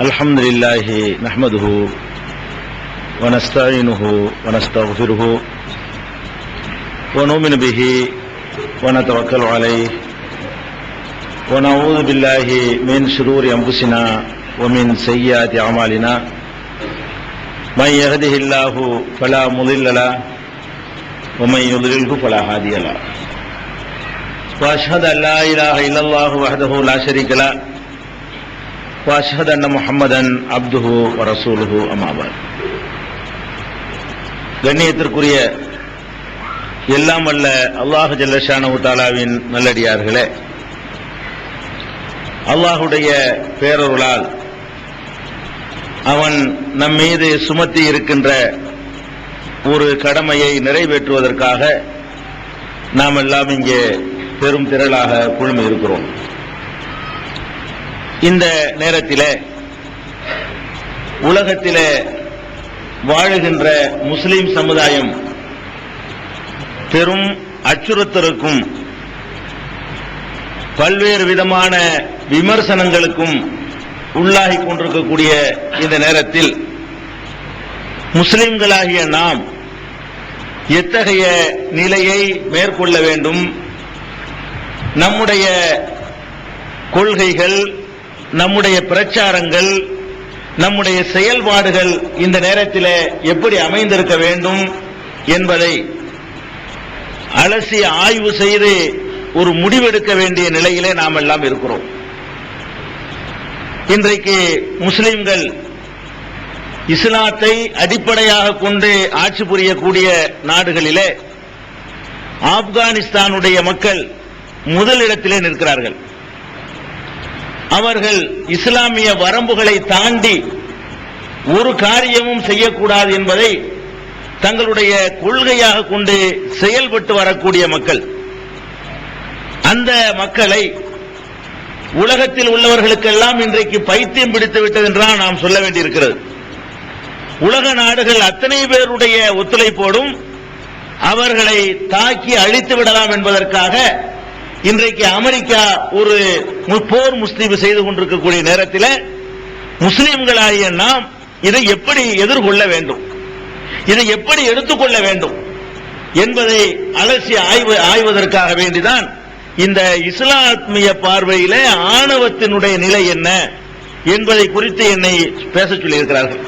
அல்ஹம்துலில்லாஹி நஹ்மதுஹு வ நஸ்தஈனுஹு வ நஸ்தக்ஃபிருஹு வ நுமினு பிஹி வ நதவக்கலு அலைஹி வ நஊது பில்லாஹி மின் ஷுரூரி அன்ஃபுஸினா வ மின் ஸய்யிஆத்தி அமாலினா மன் யஹ்திஹில்லாஹு ஃபலா முضில்ல லஹு வ மன் யுضللஹு ஃபலா ஹாதிய லஹு وأشهد أن لا إله إلا الله وحده لا شريك له وأشهد أن محمدا عبده ورسوله أما بعد. கண்ணியத்திற்குரிய எல்லாம் வல்ல அல்லாஹ் ஜல்ல ஷானஹு தஆலாவின் நல்லடியார்களே, அல்லாஹுடைய பேரருளால் அவன் நம் மீது சுமத்தி இருக்கின்ற ஒரு கடமையை நிறைவேற்றுவதற்காக நாம் எல்லாம் இங்கே பெரும் திரளாக குழுமி இருக்கிறோம். இந்த நேரத்தில் உலகத்திலே வாழுகின்ற முஸ்லிம் சமுதாயம் பெரும் அச்சுறுத்தலுக்கும் பல்வேறு விதமான விமர்சனங்களுக்கும் உள்ளாகி கொண்டிருக்கக்கூடிய இந்த நேரத்தில் முஸ்லிம்களாகிய நாம் எத்தகைய நிலையை மேற்கொள்ள வேண்டும், நம்முடைய கொள்கைகள், நம்முடைய பிரச்சாரங்கள், நம்முடைய செயல்பாடுகள் இந்த நேரத்தில் எப்படி அமைந்திருக்க வேண்டும் என்பதை அலசி ஆய்வு செய்து ஒரு முடிவெடுக்க வேண்டிய நிலையிலே நாம் எல்லாம் இருக்கிறோம். இன்றைக்கு முஸ்லிம்கள் இஸ்லாத்தை அடிப்படையாக கொண்டு ஆட்சி புரியக்கூடிய நாடுகளிலே ஆப்கானிஸ்தானுடைய மக்கள் முதலிடத்திலே நிற்கிறார்கள். அவர்கள் இஸ்லாமிய வரம்புகளை தாண்டி ஒரு காரியமும் செய்யக்கூடாது என்பதை தங்களுடைய கொள்கையாக கொண்டு செயல்பட்டு வரக்கூடிய மக்கள். அந்த மக்களை உலகத்தில் உள்ளவர்களுக்கெல்லாம் இன்றைக்கு பைத்தியம் பிடித்து விட்டது என்றால் நாம் சொல்ல வேண்டியிருக்கிறது. உலக நாடுகள் அத்தனை பேருடைய ஒத்துழைப்போடும் அவர்களை தாக்கி அழித்து விடலாம் என்பதற்காக இன்றைக்கு அமெரிக்கா ஒரு போர் முஸ்லீம் செய்து கொண்டிருக்கக்கூடிய நேரத்தில் முஸ்லிம்களாகிய நாம் இதை எப்படி எதிர்கொள்ள வேண்டும், இதை எப்படி எடுத்துக்கொள்ள வேண்டும் என்பதை அலசி ஆய்வதற்காக வேண்டிதான் இந்த இஸ்லாமிய பார்வையில ஆணவத்தினுடைய நிலை என்ன என்பதை குறித்து என்னை பேச சொல்லியிருக்கிறார்கள்.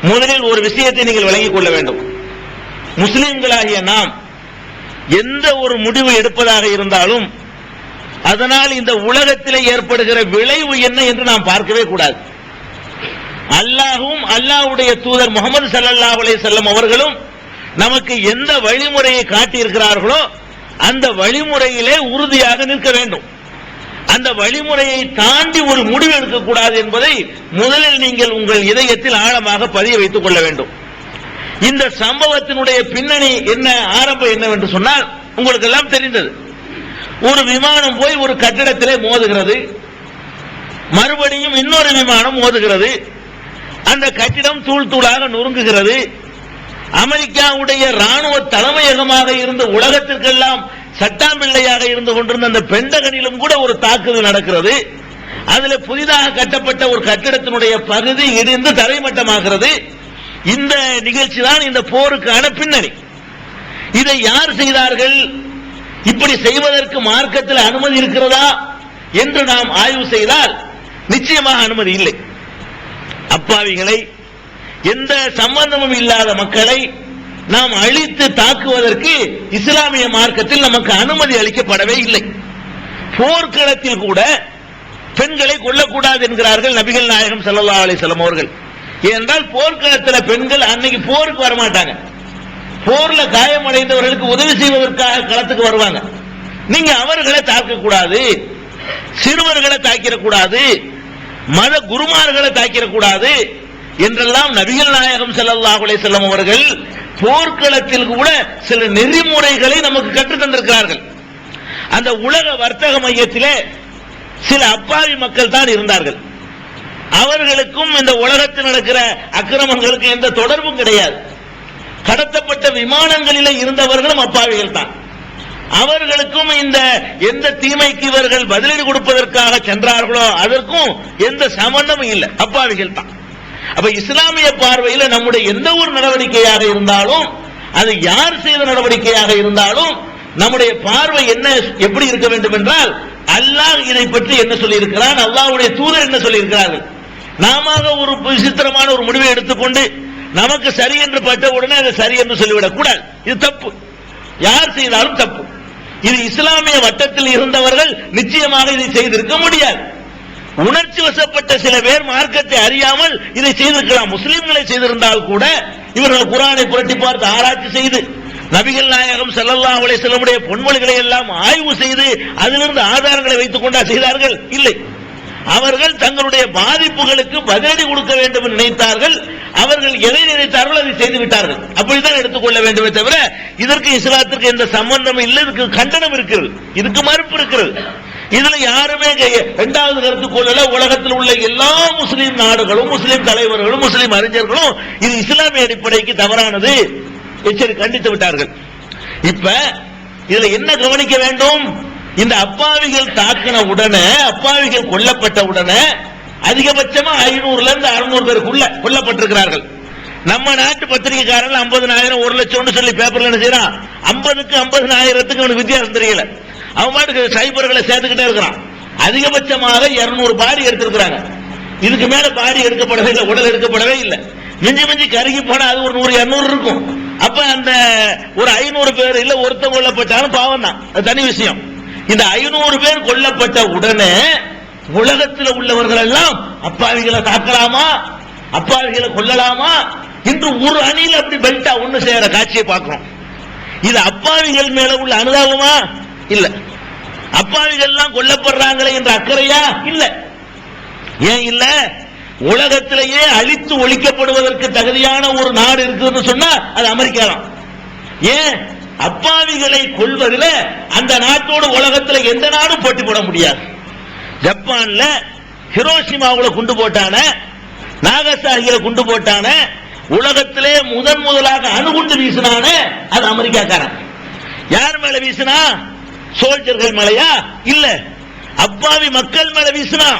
முதலில் ஒரு விஷயத்தை நீங்கள் விளங்கிக் கொள்ள வேண்டும். முஸ்லிம்களாகிய நாம் எந்த ஒரு முடிவு எடுப்பதாக இருந்தாலும் அதனால் இந்த உலகத்திலே ஏற்படுகிற விளைவு என்ன என்று நாம் பார்க்கவே கூடாது. அல்லாஹ்வும் அல்லாஹ்வுடைய தூதர் முஹம்மது ஸல்லல்லாஹு அலைஹி வஸல்லம் அவர்களும் நமக்கு எந்த வழிமுறையை காட்டியிருக்கிறார்களோ அந்த வழிமுறையிலே உறுதியாக நிற்க வேண்டும். அந்த வழிமுறையை தாண்டி ஒரு முடிவு எடுக்கக்கூடாது என்பதை முதலில் நீங்கள் உங்கள் இதயத்தில் ஆழமாக பதிய வைத்துக் கொள்ள வேண்டும். இந்த சம்பவத்தினுடைய பின்னணி என்ன, ஆரம்பம் என்னவென்று சொன்னால் உங்களுக்கு எல்லாம் தெரிந்தது. ஒரு விமானம் போய் ஒரு கட்டிடத்திலே மோதுகிறது, மறுபடியும் இன்னொரு விமானம் மோதுகிறது, அந்த கட்டிடம் தூள் தூளாக நொறுங்குகிறது. அமெரிக்காவுடைய ராணுவ தலைமையகமாக இருந்த உலகத்திற்கெல்லாம் சட்டாம்பிள்ளையாக இருந்து கொண்டிருந்த அந்த பெண்டகனிலும் கூட ஒரு தாக்குதல் நடக்கிறது. அதில் புதிதாக கட்டப்பட்ட ஒரு கட்டிடத்தினுடைய பகுதி இடிந்து தரைமட்டமாகிறது. இந்த நிகழ்ச்சி தான் இந்த போருக்கான பின்னணி. இதை யார் செய்தார்கள், இப்படி செய்வதற்கு மார்க்கத்தில் அனுமதி இருக்கிறதா என்று நாம் ஆய்வு செய்தால் நிச்சயமாக அனுமதி இல்லை. அப்பாவிகளை, எந்த சம்பந்தமும் இல்லாத மக்களை நாம் அழித்து தாக்குவதற்கு இஸ்லாமிய மார்க்கத்தில் நமக்கு அனுமதி அளிக்கப்படவே இல்லை. போர்க்களத்தில் கூட பெண்களை கொல்லக்கூடாது என்கிறார்கள் நபிகள் நாயகம் ஸல்லல்லாஹு அலைஹி வஸல்லம் அவர்கள். ஏனென்றால் போர்க்களத்தில் பெண்கள் அன்னைக்கு போருக்கு வரமாட்டாங்க. போர்ல காயமடைந்தவர்களுக்கு உதவி செய்வதற்காக களத்துக்கு வருவாங்க. நீங்க அவர்களை தாக்கக்கூடாது, சிறுவர்களை தாக்கிடக்கூடாது, மத குருமார்களை தாக்கிடக்கூடாது என்றெல்லாம் நபிகள் நாயகம் ஸல்லல்லாஹு அலைஹி வஸல்லம் அவர்கள் போர்க்களத்தில் கூட சில நெறிமுறைகளை நமக்கு கற்றுத் தந்திருக்கிறார்கள். அந்த உலக வர்த்தக மையத்திலே சில அப்பாவி மக்கள் தான் இருந்தார்கள். அவர்களுக்கும் இந்த உலகத்தில் நடக்கிற அக்கிரமங்களுக்கு எந்த தொடர்பும் கிடையாது. கடத்தப்பட்ட விமானங்களிலே இருந்தவர்களும் அப்பாவிகள் தான். அவர்களுக்கும் இந்த எந்த தீமைக்கு இவர்கள் பதிலடி கொடுப்பதற்காக சென்றார்களோ அதற்கும் எந்த சம்பந்தமும் இல்லை, அப்பாவிகள் தான். அப்ப இஸ்லாமிய பார்வையில் நம்முடைய எந்த ஒரு நடவடிக்கையாக இருந்தாலும், அது யார் செய்த நடவடிக்கையாக இருந்தாலும், நம்முடைய பார்வை என்ன எப்படி இருக்க வேண்டும் என்றால், அல்லாஹ் இதை பற்றி என்ன சொல்லி இருக்கிறான், அல்லாஹ்வுடைய தூதர் என்ன சொல்லி இருக்கிறார்கள். நாம ஒரு விசித்திரமான ஒரு முடிவை எடுத்துக்கொண்டு நமக்கு சரி என்று பட்ட உடனே அதை சரி என்று சொல்லிவிடக் கூடாது. இது தப்பு, யார் செய்தாலும் தப்பு. இது இஸ்லாமிய வட்டத்தில் இருந்தவர்கள் நிச்சயமாக இதை செய்திருக்க முடியாது. உணர்ச்சி வசப்பட்ட சில பேர் மார்க்கத்தை அறியாமல் இதை செய்திருக்கலாம். முஸ்லிம்களை செய்திருந்தால் கூட இவர்கள் குர்ஆனை புரட்டி பார்த்து ஆராய்ச்சி செய்து, நபிகள் நாயகம் ஸல்லல்லாஹு அலைஹி வஸல்லமுடைய பொன்மொழிகளை எல்லாம் ஆய்வு செய்து அதிலிருந்து ஆதாரங்களை வைத்துக் கொண்டா செய்தார்கள்? இல்லை. அவர்கள் தங்களுடைய பாதிப்புகளுக்கு பதிலடி கொடுக்க வேண்டும் என்று நினைத்தார்கள். அவர்கள் எதை நினைத்தார்கள் அதை செய்து விட்டார்கள். அப்படித்தான் எடுத்துக்கொள்ள வேண்டுமே தவிர இதற்கு இஸ்லாத்திற்கு எந்த சம்பந்தம் இல்லை. இதுக்கு கண்டனம் இருக்கிறது, இதுக்கு மறுப்பு இருக்கிறது. இதுல யாருமே இரண்டாவது கருத்து கொள்ளல. உலகத்தில் உள்ள எல்லா முஸ்லீம் நாடுகளும், முஸ்லீம் தலைவர்களும், முஸ்லீம் அறிஞர்களும் இது இஸ்லாமிய அடிப்படைக்கு தவறானது எச்சரிக்கை கண்டித்து விட்டார்கள். இப்ப இதுல என்ன கவனிக்க வேண்டும்? இந்த அப்பாவிகள் தாக்கின உடனே, அப்பாவிகள் கொல்லப்பட்ட உடனே அதிகபட்சமா 500 இருந்து 600 பேருக்குள்ள கொல்லப்பட்டிருக்கிறார்கள். நம்ம நாட்டு பத்திரிகைக்காரர்கள் 50,000 1 லட்சம் சொல்லி பேப்பர்ல என்ன செய்யறான், 50க்கு 50,000க்கு அவனுக்கு வித்தியாசம் தெரியல. அவன் பாட்டுக்கு சைபர்களை சேர்த்துக்கிட்டே இருக்கிறான். அதிகபட்சமாக 200 பாடி எடுத்திருக்கிறாங்க. இதுக்கு மேல பாடி எடுக்கப்படவே இல்லை, உடல் எடுக்கப்படவே இல்லை. மிஞ்சி மிஞ்சி கருகி போனா அது ஒரு 100-200 இருக்கும். அப்ப அந்த ஒரு 500 பேர் இல்ல ஒருத்தன் கொல்லப்பட்டாலும் பாவம் தான், அது தனி விஷயம். இந்த 500 பேர் கொல்லப்பட்ட உடனே உலகத்தில் உள்ளவர்கள் எல்லாம் அப்பாவிகளை தாக்கலாமா, அப்பாவிகளை கொல்லலாமா என்று ஒரு அணியில் அப்படி பெல்ட்டா ஒண்ணு செய்யற காட்சியை பார்க்கிறோம். இது அப்பாவிகள் மேல உள்ள அனுதாபமா? இல்ல. அப்பாவிகள் எல்லாம் கொல்லப்படுறாங்களே என்ற அக்கறையா? இல்ல. ஏன் இல்ல? உலகத்திலேயே அழித்து ஒழிக்கப்படுவதற்கு தகுதியான ஒரு நாடு இருக்குன்னு சொன்னா அது அமெரிக்கா தான். ஏன்? அப்பாவிகளை கொள்வதில் அந்த நாட்டோடு உலகத்தில் எந்த நாடும் போட்டி போட முடியாது. ஜப்பான்ல ஹிரோஷிமாவுல குண்டு போட்டான, நாகசாகியில குண்டு போட்டான, உலகத்திலே முதலாக அணுகுண்டு வீசினான அது அமெரிக்காக்காரன். யார் மேல வீசினா? சோல்ஜர்கள் மேலையா? இல்ல, அப்பாவி மக்கள் மேல வீசினா.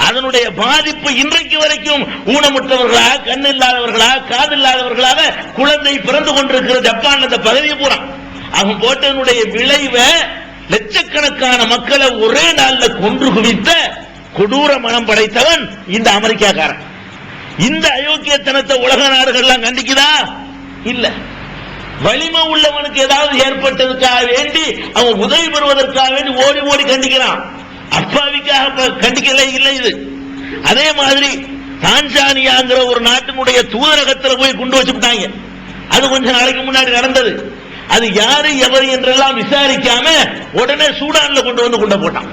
அதனுடைய பாதிப்பு இன்றைக்கு வரைக்கும் ஊனமுற்றவர்களாக, கண் இல்லாதவர்களாக, காது இல்லாதவர்களாக குழந்தை பிறந்து கொண்டிருக்கிற ஜப்பான் அந்த பகுதியை பூரா அவன் போட்டதனுடைய விளைவை லட்சக்கணக்கான மக்களை ஒரே நாள்ல கொன்று குவித்த கொடூர மனம் படைத்தவன் இந்த அமெரிக்காக்காரன். இந்த அயோக்கியத்தனத்தை உலக நாடுகள்லாம் கண்டிக்குதா? இல்ல. வலிமை உள்ளவனுக்கு ஏதாவது ஏற்பட்டதுக்காக வேண்டி அவன் உதவி பெறுவதற்காக வேண்டி ஓடி ஓடி கண்டிக்கிறான். அப்பாவிக்காக கண்டிக்கல இல்லை. இது அதே மாதிரி தான்சானியாங்கிற ஒரு நாட்டினுடைய தூதரகத்தில் போய் குண்டு வச்சுட்டாங்க. அது கொஞ்ச நாளைக்கு முன்னாடி நடந்தது. அது யாரு எவர் என்றெல்லாம் விசாரிக்காம உடனே சூடான்ல கொண்டு வந்து குண்ட போட்டான்.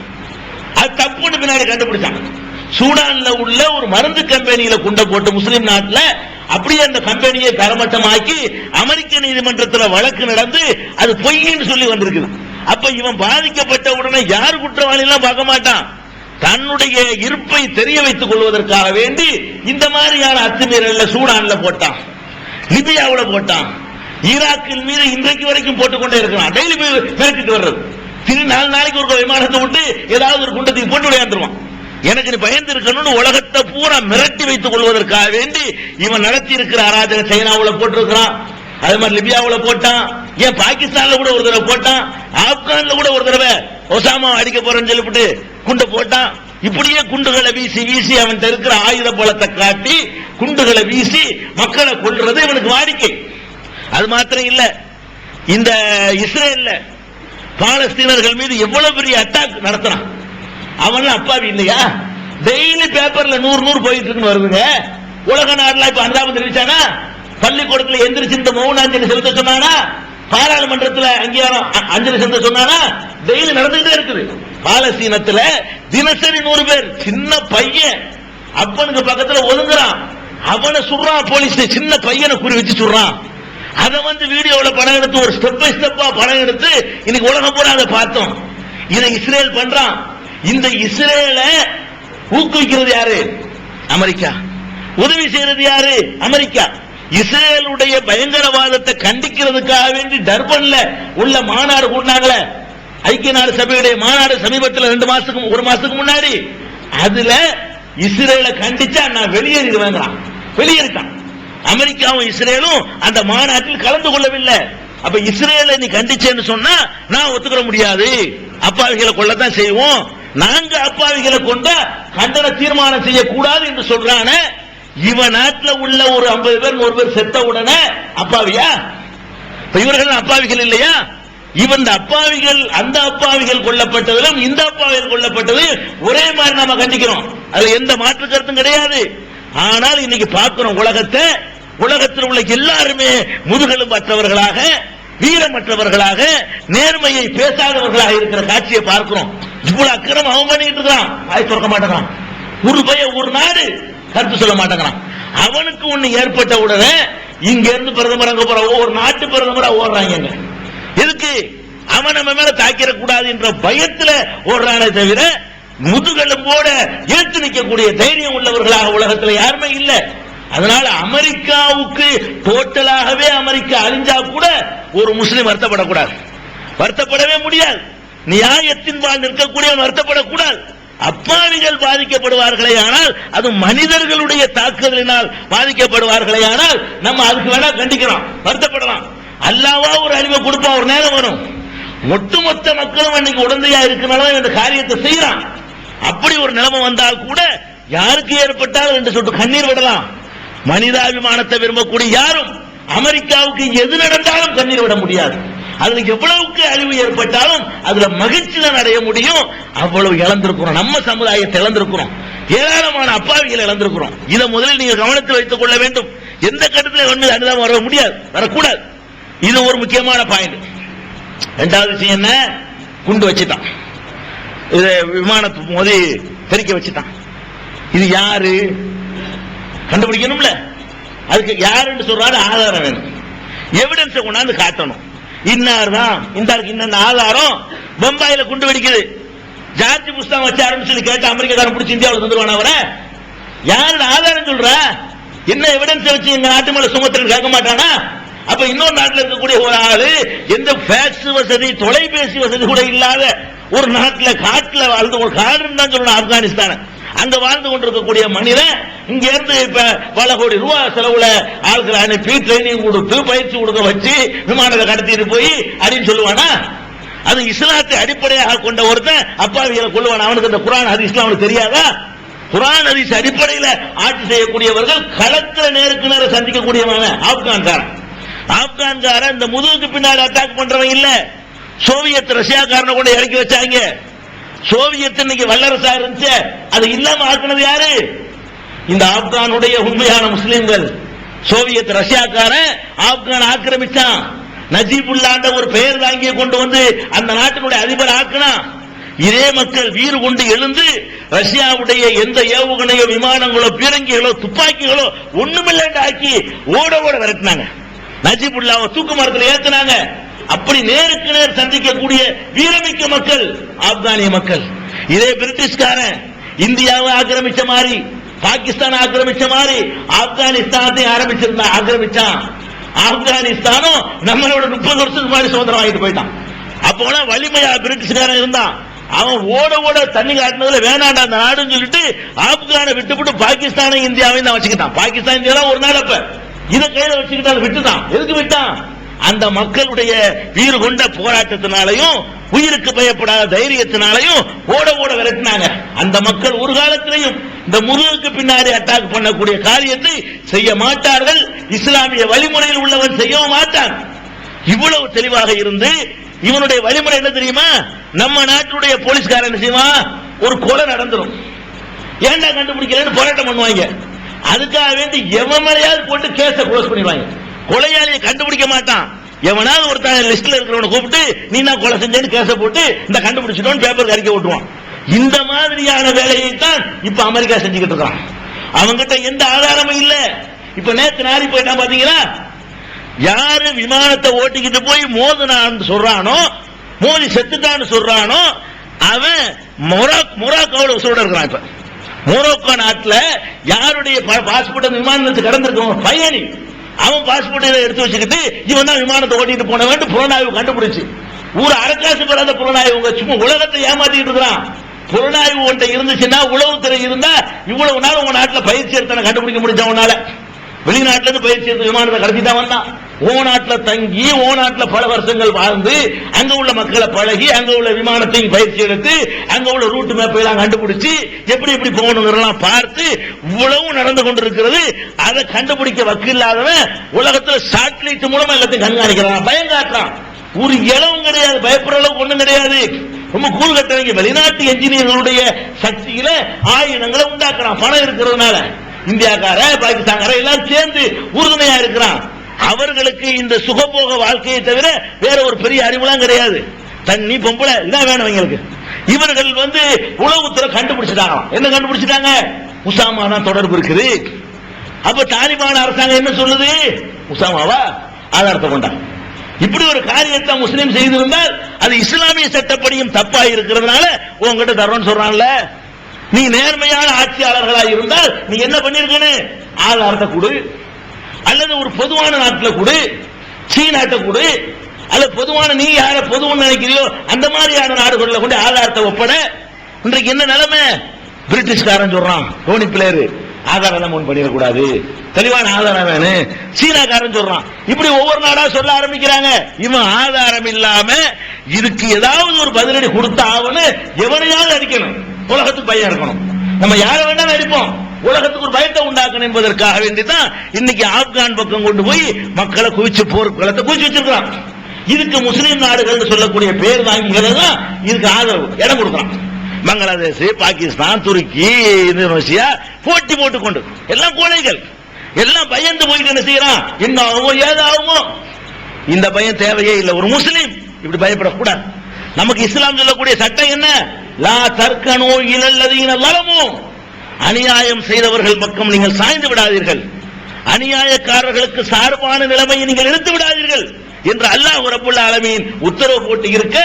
அது தப்புன்னு பின்னாடி கண்டுபிடிச்சாங்க. சூடான்ல உள்ள ஒரு மருந்து கம்பெனியில குண்ட போட்டு முஸ்லிம் நாட்டில் அப்படியே அந்த கம்பெனியை தரமட்டமாக்கி அமெரிக்க நீதிமன்றத்தில் வழக்கு நடந்து அது பொய்ன்னு சொல்லி வந்திருக்குது. அப்ப இவன் பாதிக்கப்பட்ட உடனே யார் குற்றவாளி எல்லாம் பார்க்க மாட்டான். தன்னுடைய இருப்பை தெரிய வைத்துக் கொள்வதற்காக வேண்டி இந்த மாதிரியான அத்துமீறல்ல சூடான்ல போட்டான், லிபியாவுல போட்டான், ஈராக்கில் மீது இன்றைக்கு வரைக்கும் போட்டுக்கொண்டே இருக்கிறான். டெய்லி போய் மிரட்டிட்டு வர்றது. 4 நாளைக்கு ஒரு விமானத்தை விட்டு ஏதாவது ஒரு குண்டத்துக்கு போட்டு விளையாண்டுருவான். எனக்கு பயந்து இருக்கணும்னு உலகத்தை பூரா மிரட்டி வைத்துக் கொள்வதற்காக வேண்டி இவன் நடத்தி இருக்கிற அராஜக சைனாவுல போட்டிருக்கிறான். அது மாதிரி லிபியாவுல போட்டான். ஏன் பாகிஸ்தான்ல கூட ஒரு தடவை போட்டான். ஆப்கான்ல கூட ஒரு தடவை ஒசாமா அடிக்க போறேன்னு சொல்லிவிட்டு குண்டை போட்டான். இப்படியே குண்டுகளை வீசி வீசி அவன் இருக்கிற ஆயுத பலத்தை காட்டி குண்டுகளை வீசி மக்களை கொல்றது இவனுக்கு வாடிக்கை. அது மாத்திரம் இல்ல, இந்த இஸ்ரேல்ல பாலஸ்தீனர்கள் மீது எவ்வளவு பெரிய அட்டாக் நடத்துறான். அவன் அப்பாவி இல்லையா? டெய்லி பேப்பர்ல 100 போயிட்டு இருக்குன்னு வருதுங்க. உலக நாடுலாம் இப்ப அனுதாபம் தெரிவிச்சானா? பள்ளிக்கூடத்தில் எந்திரிச்சு இந்த மௌனாஞ்சலி செலுத்த சொன்னானா? பாராளுமன்றத்தில் அங்கீகாரம் அஞ்சலி செலுத்த சொன்னானா? டெய்லி நடந்துகிட்டே இருக்குது. பாலஸ்தீனத்தில் தினசரி 100 பேர். சின்ன பையன் அப்பனுக்கு பக்கத்தில் ஒதுங்குறான், அவனை சுடுறான் போலீஸ். சின்ன பையனை குறி வச்சு சுடுறான். அதை வந்து வீடியோல படம் எடுத்து ஒரு ஸ்டெப் பை ஸ்டெப்பா படம் எடுத்து இன்னைக்கு உலகம் பூரா அதை பார்த்தோம். இதை இஸ்ரேல் பண்றான். இந்த இஸ்ரேலை ஊக்குவிக்கிறது யாரு? அமெரிக்கா. உதவி செய்யறது யாரு? அமெரிக்கா. இஸ்ரேலுடைய பயங்கரவாதத்தை கண்டிக்கிறதுக்காக வேண்டி டர்பன்ல உள்ள மாநாடு கூட்டினாங்களே, ஐக்கிய நாடு சபையுடைய மாநாடு சமீபத்தில் 1 மாசத்துக்கு முன்னாடி, அதுல இஸ்ரேலை கண்டிச்சா நான் வெளியேறிட்டான். அமெரிக்காவும் இஸ்ரேலும் அந்த மாநாட்டில் கலந்து கொள்ளவில்லை. அப்ப இஸ்ரேலை நீ கண்டிச்சேன்னு சொன்னா நான் ஒத்துக்கிற முடியாது, அப்பாவிகளை கொள்ளத்தான் செய்வோம், நாங்க அப்பாவிகளை கொண்ட கண்டன தீர்மானம் செய்யக்கூடாது என்று சொல்றான. இவன் நாட்டில் உள்ள ஒரு 50 பேர் 100 பேர் செத்த உடனே அப்பாவியா? இவர்கள் அப்பாவிகள் இல்லையா? இவன் அப்பாவிகள், அந்த அப்பாவிகள் கொல்லப்பட்டதிலும் இந்த அப்பாவிகள் கொல்லப்பட்டது ஒரே மாதிரி நாம கண்டிக்கிறோம், அதுல எந்த மாற்று கருத்தும் கிடையாது. ஆனால் இன்னைக்கு பார்க்கிறோம் உலகத்தில் உள்ள எல்லாருமே முதுகெலும் மற்றவர்களாக, வீரமற்றவர்களாக, நேர்மையை பேசாதவர்களாக இருக்கிற காட்சியை பார்க்கிறோம். இவ்வளவு அக்கிரமம் அவன் பண்ணிட்டு இருக்கான், வாய் திறக்க மாட்டேங்கிறான். ஒரு நாடு கருத்து சொல்ல மாட்டேங்கிறான். அவனுக்கு ஒண்ணு ஏற்பட்ட உடனே இங்க இருந்து பிரதமர் அங்க போற ஒரு நாட்டு பிரதமரா ஓடுறாங்க. எதுக்கு? அவன் நம்ம மேல தாக்கிடக்கூடாது என்ற பயத்துல ஓடுறானே தவிர முதுகெலும்போட ஏற்று நிற்கக்கூடிய தைரியம் உள்ளவர்களாக உலகத்தில் யாருமே இல்லை. அதனால அமெரிக்காவுக்கு டோட்டலாகவே அமெரிக்கா அழிஞ்சா கூட ஒரு முஸ்லிம் வருத்தப்படக்கூடாது, வருத்தப்படவே முடியாது. நியாயத்தின்பால் நிற்கக்கூடியவன் வருத்தப்படக்கூடாது. அப்பாவிகள் பாதிக்கப்படுவார்களே ஆனால், அது மனிதர்களுடைய தாக்குதலினால் பாதிக்கப்படுவார்களே ஆனால் நம்ம அதுக்கு வேணா கண்டிக்கிறோம், வருத்தப்படலாம். அல்லாஹ் ஒரு அழிவை கொடுப்பான், ஒரு நேரம் வரும். ஒட்டுமொத்த மக்களும் இன்னைக்கு உடந்தையா இருக்கிறனால இந்த காரியத்தை செய்யறான். அப்படி ஒரு நிலைமை வந்தால் கூட யாருக்கு ஏற்பட்டாலும் என்று சொல்லிட்டு கண்ணீர் விடலாம். மனிதாபிமானத்தை விரும்பக்கூடிய யாரும் அமெரிக்காவுக்கு எது நடந்தாலும் கண்ணீர் விட முடியாது. அதுல எவ்வளவுக்கு அழிவு ஏற்பட்டாலும் அதுல மகிழ்ச்சி தான் அடைய முடியும். அவ்வளவு இழந்திருக்கிறோம், நம்ம சமுதாயத்தை இழந்திருக்கிறோம், ஏராளமான அப்பாவிகளை இழந்திருக்கிறோம். இதை முதலில் நீங்க கவனத்தில் வைத்துக் கொள்ள வேண்டும். எந்த கட்டத்தில் அனுதாபம் வர முடியாது, வரக்கூடாது. இது ஒரு முக்கியமான பாயிண்ட். இரண்டாவது விஷயம் என்ன? குண்டு வச்சுட்டான், இது விமானத்து மோதி தெரிக்க வச்சுட்டான். இது யாரு கண்டுபிடிக்கணும்ல, அதுக்கு யாருன்னு சொல்றாரு ஆதாரம் வேணும், எவிடன்ஸ் கொண்டாந்து காட்டணும். இன்னார்தான், இந்த இன்னும் ஆதாரம். பம்பாயில குண்டு வெடிக்குது, ஜார்ஜ் புஷ் தான் வச்சாருன்னு சொல்லி கேட்டு அமெரிக்காரன் பிடிச்சி இந்தியாவில் தந்துருவான அவரை? யாரு ஆதாரம் சொல்ற? என்ன எவிடன்ஸ் வச்சு எங்க நாட்டு மேல சுமத்திரன் கேட்க மாட்டானா? அப்ப இன்னொரு நாட்டில் இருக்கக்கூடிய ஒரு ஆளு எந்த ஃபேக்ஸ் வசதி, தொலைபேசி வசதி கூட இல்லாத ஒரு நாட்டில் காட்டுல வாழ்ந்து, ஒரு காடுன்னு தான் சொல்லணும் ஆப்கானிஸ்தான், அங்க வாழ்ந்து கொண்டிருக்கக்கூடிய மனிதன் இங்க இருந்து இப்ப பல கோடி ரூபாய் செலவுல ஆட்களை அனுப்பி ட்ரைனிங் கொடுத்து பயிற்சி கொடுக்க வச்சு விமானத்தை கடத்திட்டு போய் அப்படின்னு சொல்லுவானா? அது இஸ்லாத்தை அடிப்படையாக கொண்ட ஒருத்தன் அப்பாவிகளை கொள்ளுவான். அவனுக்கு இந்த குர்ஆன் ஹதீஸ்லாம் அவனுக்கு தெரியாதா? குர்ஆன் ஹதீஸ் அடிப்படையில் ஆட்சி செய்யக்கூடியவர்கள் களத்தில் நேருக்கு நேரம் சந்திக்கக்கூடியவன் ஆப்கான்காரன். இந்த முதுகுக்கு பின்னாடி அட்டாக் பண்றவன் இல்ல, சோவியத் ரஷ்யாக்காரனை கூட இறக்கி வச்சாங்க. சோவியத் இன்னைக்கு வல்லரசா இருந்துச்சு, அது இல்லாம ஆக்குனது யாரு? இந்த ஆப்கானுடைய உண்மையான முஸ்லிம்கள். சோவியத் ரஷ்யாக்காரன் ஆப்கான் ஆக்கிரமிச்சான், நஜீபுல்லாண்ட ஒரு பெயர் தாங்கிய கொண்டு வந்து அந்த நாட்டினுடைய அதிபர் ஆக்கினா. இதே மக்கள் வீறு கொண்டு எழுந்து ரஷ்யாவுடைய எந்த ஏவுகணையோ விமானங்களோ பீரங்கிகளோ துப்பாக்கிகளோ ஒண்ணுமில்லை ஆக்கி ஓட ஓட விரட்டினாங்க. நஜீபுல்லாவை தூக்கு மரத்தில் ஏற்றினாங்க. அப்படி நேருக்கு நேர் சந்திக்கக்கூடிய வீரமிக்க மக்கள் ஆப்கானிய மக்கள். இதே பிரிட்டிஷ்காரன் இந்தியாவை ஆக்கிரமிச்ச மாதிரி, பாகிஸ்தான் ஆக்கிரமிச்ச மாதிரி ஆப்கானிஸ்தானத்தை ஆக்கிரமிச்சான். ஆப்கானிஸ்தானும் நம்மளோட 30 வருஷத்துக்கு முன்னாடி சுதந்திரம் வாங்கிட்டு போயிட்டான். அப்போலாம் வலிமையா பிரிட்டிஷ்காரன் இருந்தான். அவன் ஓட ஓட தண்ணி காட்டினதுல வேணாண்டா அந்த நாடுன்னு சொல்லிட்டு ஆப்கானை விட்டுவிட்டு பாகிஸ்தானை இந்தியாவையும் தான் வச்சுக்கிட்டான். பாகிஸ்தான் இந்தியாலாம் ஒரு நாள் அப்ப இதை கையில வச்சுக்கிட்டு விட்டுதான். எதுக்கு விட்டான்? அந்த மக்களுடைய வீறு கொண்ட போராட்டத்தினாலையும் உயிருக்கு பயப்படாத தைரியத்தினாலையும் ஓட ஓட விரட்டினாங்க. அந்த மக்கள் ஒரு காலத்திலையும் இந்த முருகனுக்கு பின்னாடி அட்டாக் பண்ணக்கூடிய காரியத்தை செய்ய மாட்டார்கள். இஸ்லாமிய வழிமுறையில் உள்ளவன் செய்யவும் மாட்டான். இவ்வளவு தெளிவாக இருந்து இவனுடைய வழிமுறை என்ன தெரியுமா? நம்ம நாட்டுடைய போலீஸ்காரன் என்ன செய்வான்? ஒரு கொலை நடந்துரும், ஏன்டா கண்டுபிடிக்கலன்னு போராட்டம் பண்ணுவாங்க. அதுக்காக வேண்டி எவன் மேலையாவது போட்டு கேஸ க்ளோஸ் பண்ணிடுவாங்க. கொலையாளியை கண்டுபிடிக்க மாட்டான். எவனாவது ஒருத்தன் லிஸ்ட்ல இருக்கிறவனை கூப்பிட்டு நீ நான் கொலை செஞ்சேன்னு கேஸ போட்டு இந்த கண்டுபிடிச்சிட்டோன்னு பேப்பர் அறிக்கை ஓட்டுவான். இந்த மாதிரியான வேலையை தான் இப்ப அமெரிக்கா செஞ்சுக்கிட்டு இருக்கான். அவங்கிட்ட எந்த ஆதாரமும் இல்ல. இப்ப நேத்து நாரி போயிட்டான் பாத்தீங்களா? யாரு விமானத்தை ஓட்டிக்கிட்டு போய் மோதினான்னு சொல்றானோ, மோதி செத்துட்டான்னு சொல்றானோ, அவன் மொராக்கோவில் உசுரோட இருக்கிறான். இப்ப மொரோக்கோ நாட்டில் யாருடைய பாஸ்போர்ட் விமானத்தை கடந்திருக்க பயணி அவன் பாஸ்போர்ட் எடுத்து வச்சுக்கிட்டு இவன் தான் விமானத்தை ஓட்டிட்டு போனவன் புலனாய்வு கண்டுபிடிச்சு ஒரு அரக்காசு பெறாத புலனாய்வு சும்மா உலகத்தை ஏமாத்திட்டு இருக்கிறான். புலனாய்வு ஒன்றை இருந்துச்சுன்னா உளவுத்துறை இருந்தா இவ்வளவு நாள் உங்க நாட்டில் பயிற்சி எடுத்தனை கண்டுபிடிக்க முடிஞ்ச உன்னால. வெளிநாட்டில இருந்து பயிற்சி எடுத்து விமானத்தை கடத்தி தான் வந்தான். ஓ நாட்டில் தங்கி ஓ நாட்டில் பல வருஷங்கள் வாழ்ந்து அங்க உள்ள மக்களை பழகி அங்க உள்ள விமானத்தை பயிற்சி எடுத்து அங்க உள்ள ரூட் மேப் எல்லாம் கண்டுபிடிச்சு எப்படி எப்படி போகணுங்கிறதெல்லாம் பார்த்து இவ்வளவு நடந்து கொண்டிருக்கிறது. அதை கண்டுபிடிக்க வக்கில்லாதவன் உலகத்துல சாட்டிலைட் மூலமா எல்லாத்தையும் கண்காணிக்கிறான், பயம் காட்டுறான். ஒரு இளவும் கிடையாது, பயப்படுற அளவுக்கு ஒண்ணும் கிடையாது. ரொம்ப கூழ் கட்டுறவங்க வெளிநாட்டு என்ஜினியர்களுடைய சக்தியில ஆயுதங்களை உண்டாக்குறான். பணம் இருக்கிறதுனால இந்தியாக்கார பாகிஸ்தான்கார எல்லாம் சேர்ந்து உறுதுணையா இருக்கிறான். அவர்களுக்கு இந்த சுகபோக வாழ்க்கையை தவிர வேற ஒரு பெரிய அறிவுலாம் கிடையாது. தண்ணி பொம்பளை இதான் வேணும் எங்களுக்கு. இவர்கள் உளவுத்துறை கண்டுபிடிச்சிட்டாங்க. என்ன கண்டுபிடிச்சிட்டாங்க? உசாமா தான் தொடர்பு இருக்குது. அப்ப தாலிபான் அரசாங்கம் என்ன சொல்லுது? உசாமாவா ஆதாரத்தை கொண்டா. இப்படி ஒரு காரியத்தை முஸ்லீம் செய்திருந்தால் அது இஸ்லாமிய சட்டப்படியும் தப்பா இருக்கிறதுனால உங்ககிட்ட தரோன்னு சொல்றான்ல. நீ நேர்மையான ஆட்சியாளர்களா இருந்தால் நீ என்ன பண்ணிருக்கணும்? ஆதாரத்தை கொடு, அல்லது ஒரு பொதுவான நாட்டில் கொடு, சீனாட்ட கொடு, அல்ல பொதுவான நீ யார பொதுவான நினைக்கிறியோ அந்த மாதிரியான நாடுகளில் கொண்டு ஆதாரத்தை ஒப்பட. இன்றைக்கு என்ன நிலைமை? பிரிட்டிஷ்காரன் சொல்றான் டோனி பிளேயர் ஆதாரம் முன் பண்ணிடக்கூடாது, தெளிவான ஆதாரம் வேணும். சீனாக்காரன் சொல்றான். இப்படி ஒவ்வொரு நாடா சொல்ல ஆரம்பிக்கிறாங்க. இவன் ஆதாரம் இல்லாம இதுக்கு ஏதாவது ஒரு பதிலடி கொடுத்த ஆவன்னு எவனையாவது அடிக்கணும். உலகத்துக்கு பயம் இருக்கணும். நம்ம யார வேண்டாம் அடிப்போம், உலகத்துக்கு ஒரு பயத்தை உண்டாக்கணும் என்பதற்காக வேண்டிதான் இன்னைக்கு ஆப்கான் பக்கம் கொண்டு போய் மக்களை குவிச்சு போர்க்களத்தை குவிச்சு வச்சிருக்கான். இதுக்கு முஸ்லீம் நாடுகள் சொல்லக்கூடிய பேர் வாங்கிக்கிறது தான் இதுக்கு ஆதரவு இடம் கொடுக்குறான். பங்களாதேஷ், பாகிஸ்தான், துருக்கி, இந்தோனேசியா போட்டி போட்டுக்கொண்டு எல்லாம் கோழைகள், எல்லாம் பயந்து போயிட்டு என்ன செய்யறான்? என்ன ஆகுமோ ஏதாகுமோ. இந்த பயம் தேவையே இல்லை. ஒரு முஸ்லீம் இப்படி பயப்படக்கூடாது. நமக்கு இஸ்லாம் சொல்லக்கூடிய சட்டம் என்ன? லா தர்கனு இலல்லதீன ஸலமு, அநியாயம் செய்தவர்கள் பக்கம் நீங்கள் சாய்ந்து விடாதீர்கள், அநியாயக்காரர்களுக்கு சார்பான நிலைமையை நீங்கள் எடுத்து விடாதீர்கள் என்று அல்லாஹ் ரப்பல் ஆலமீன் உத்தரவு போட்டு இருக்க,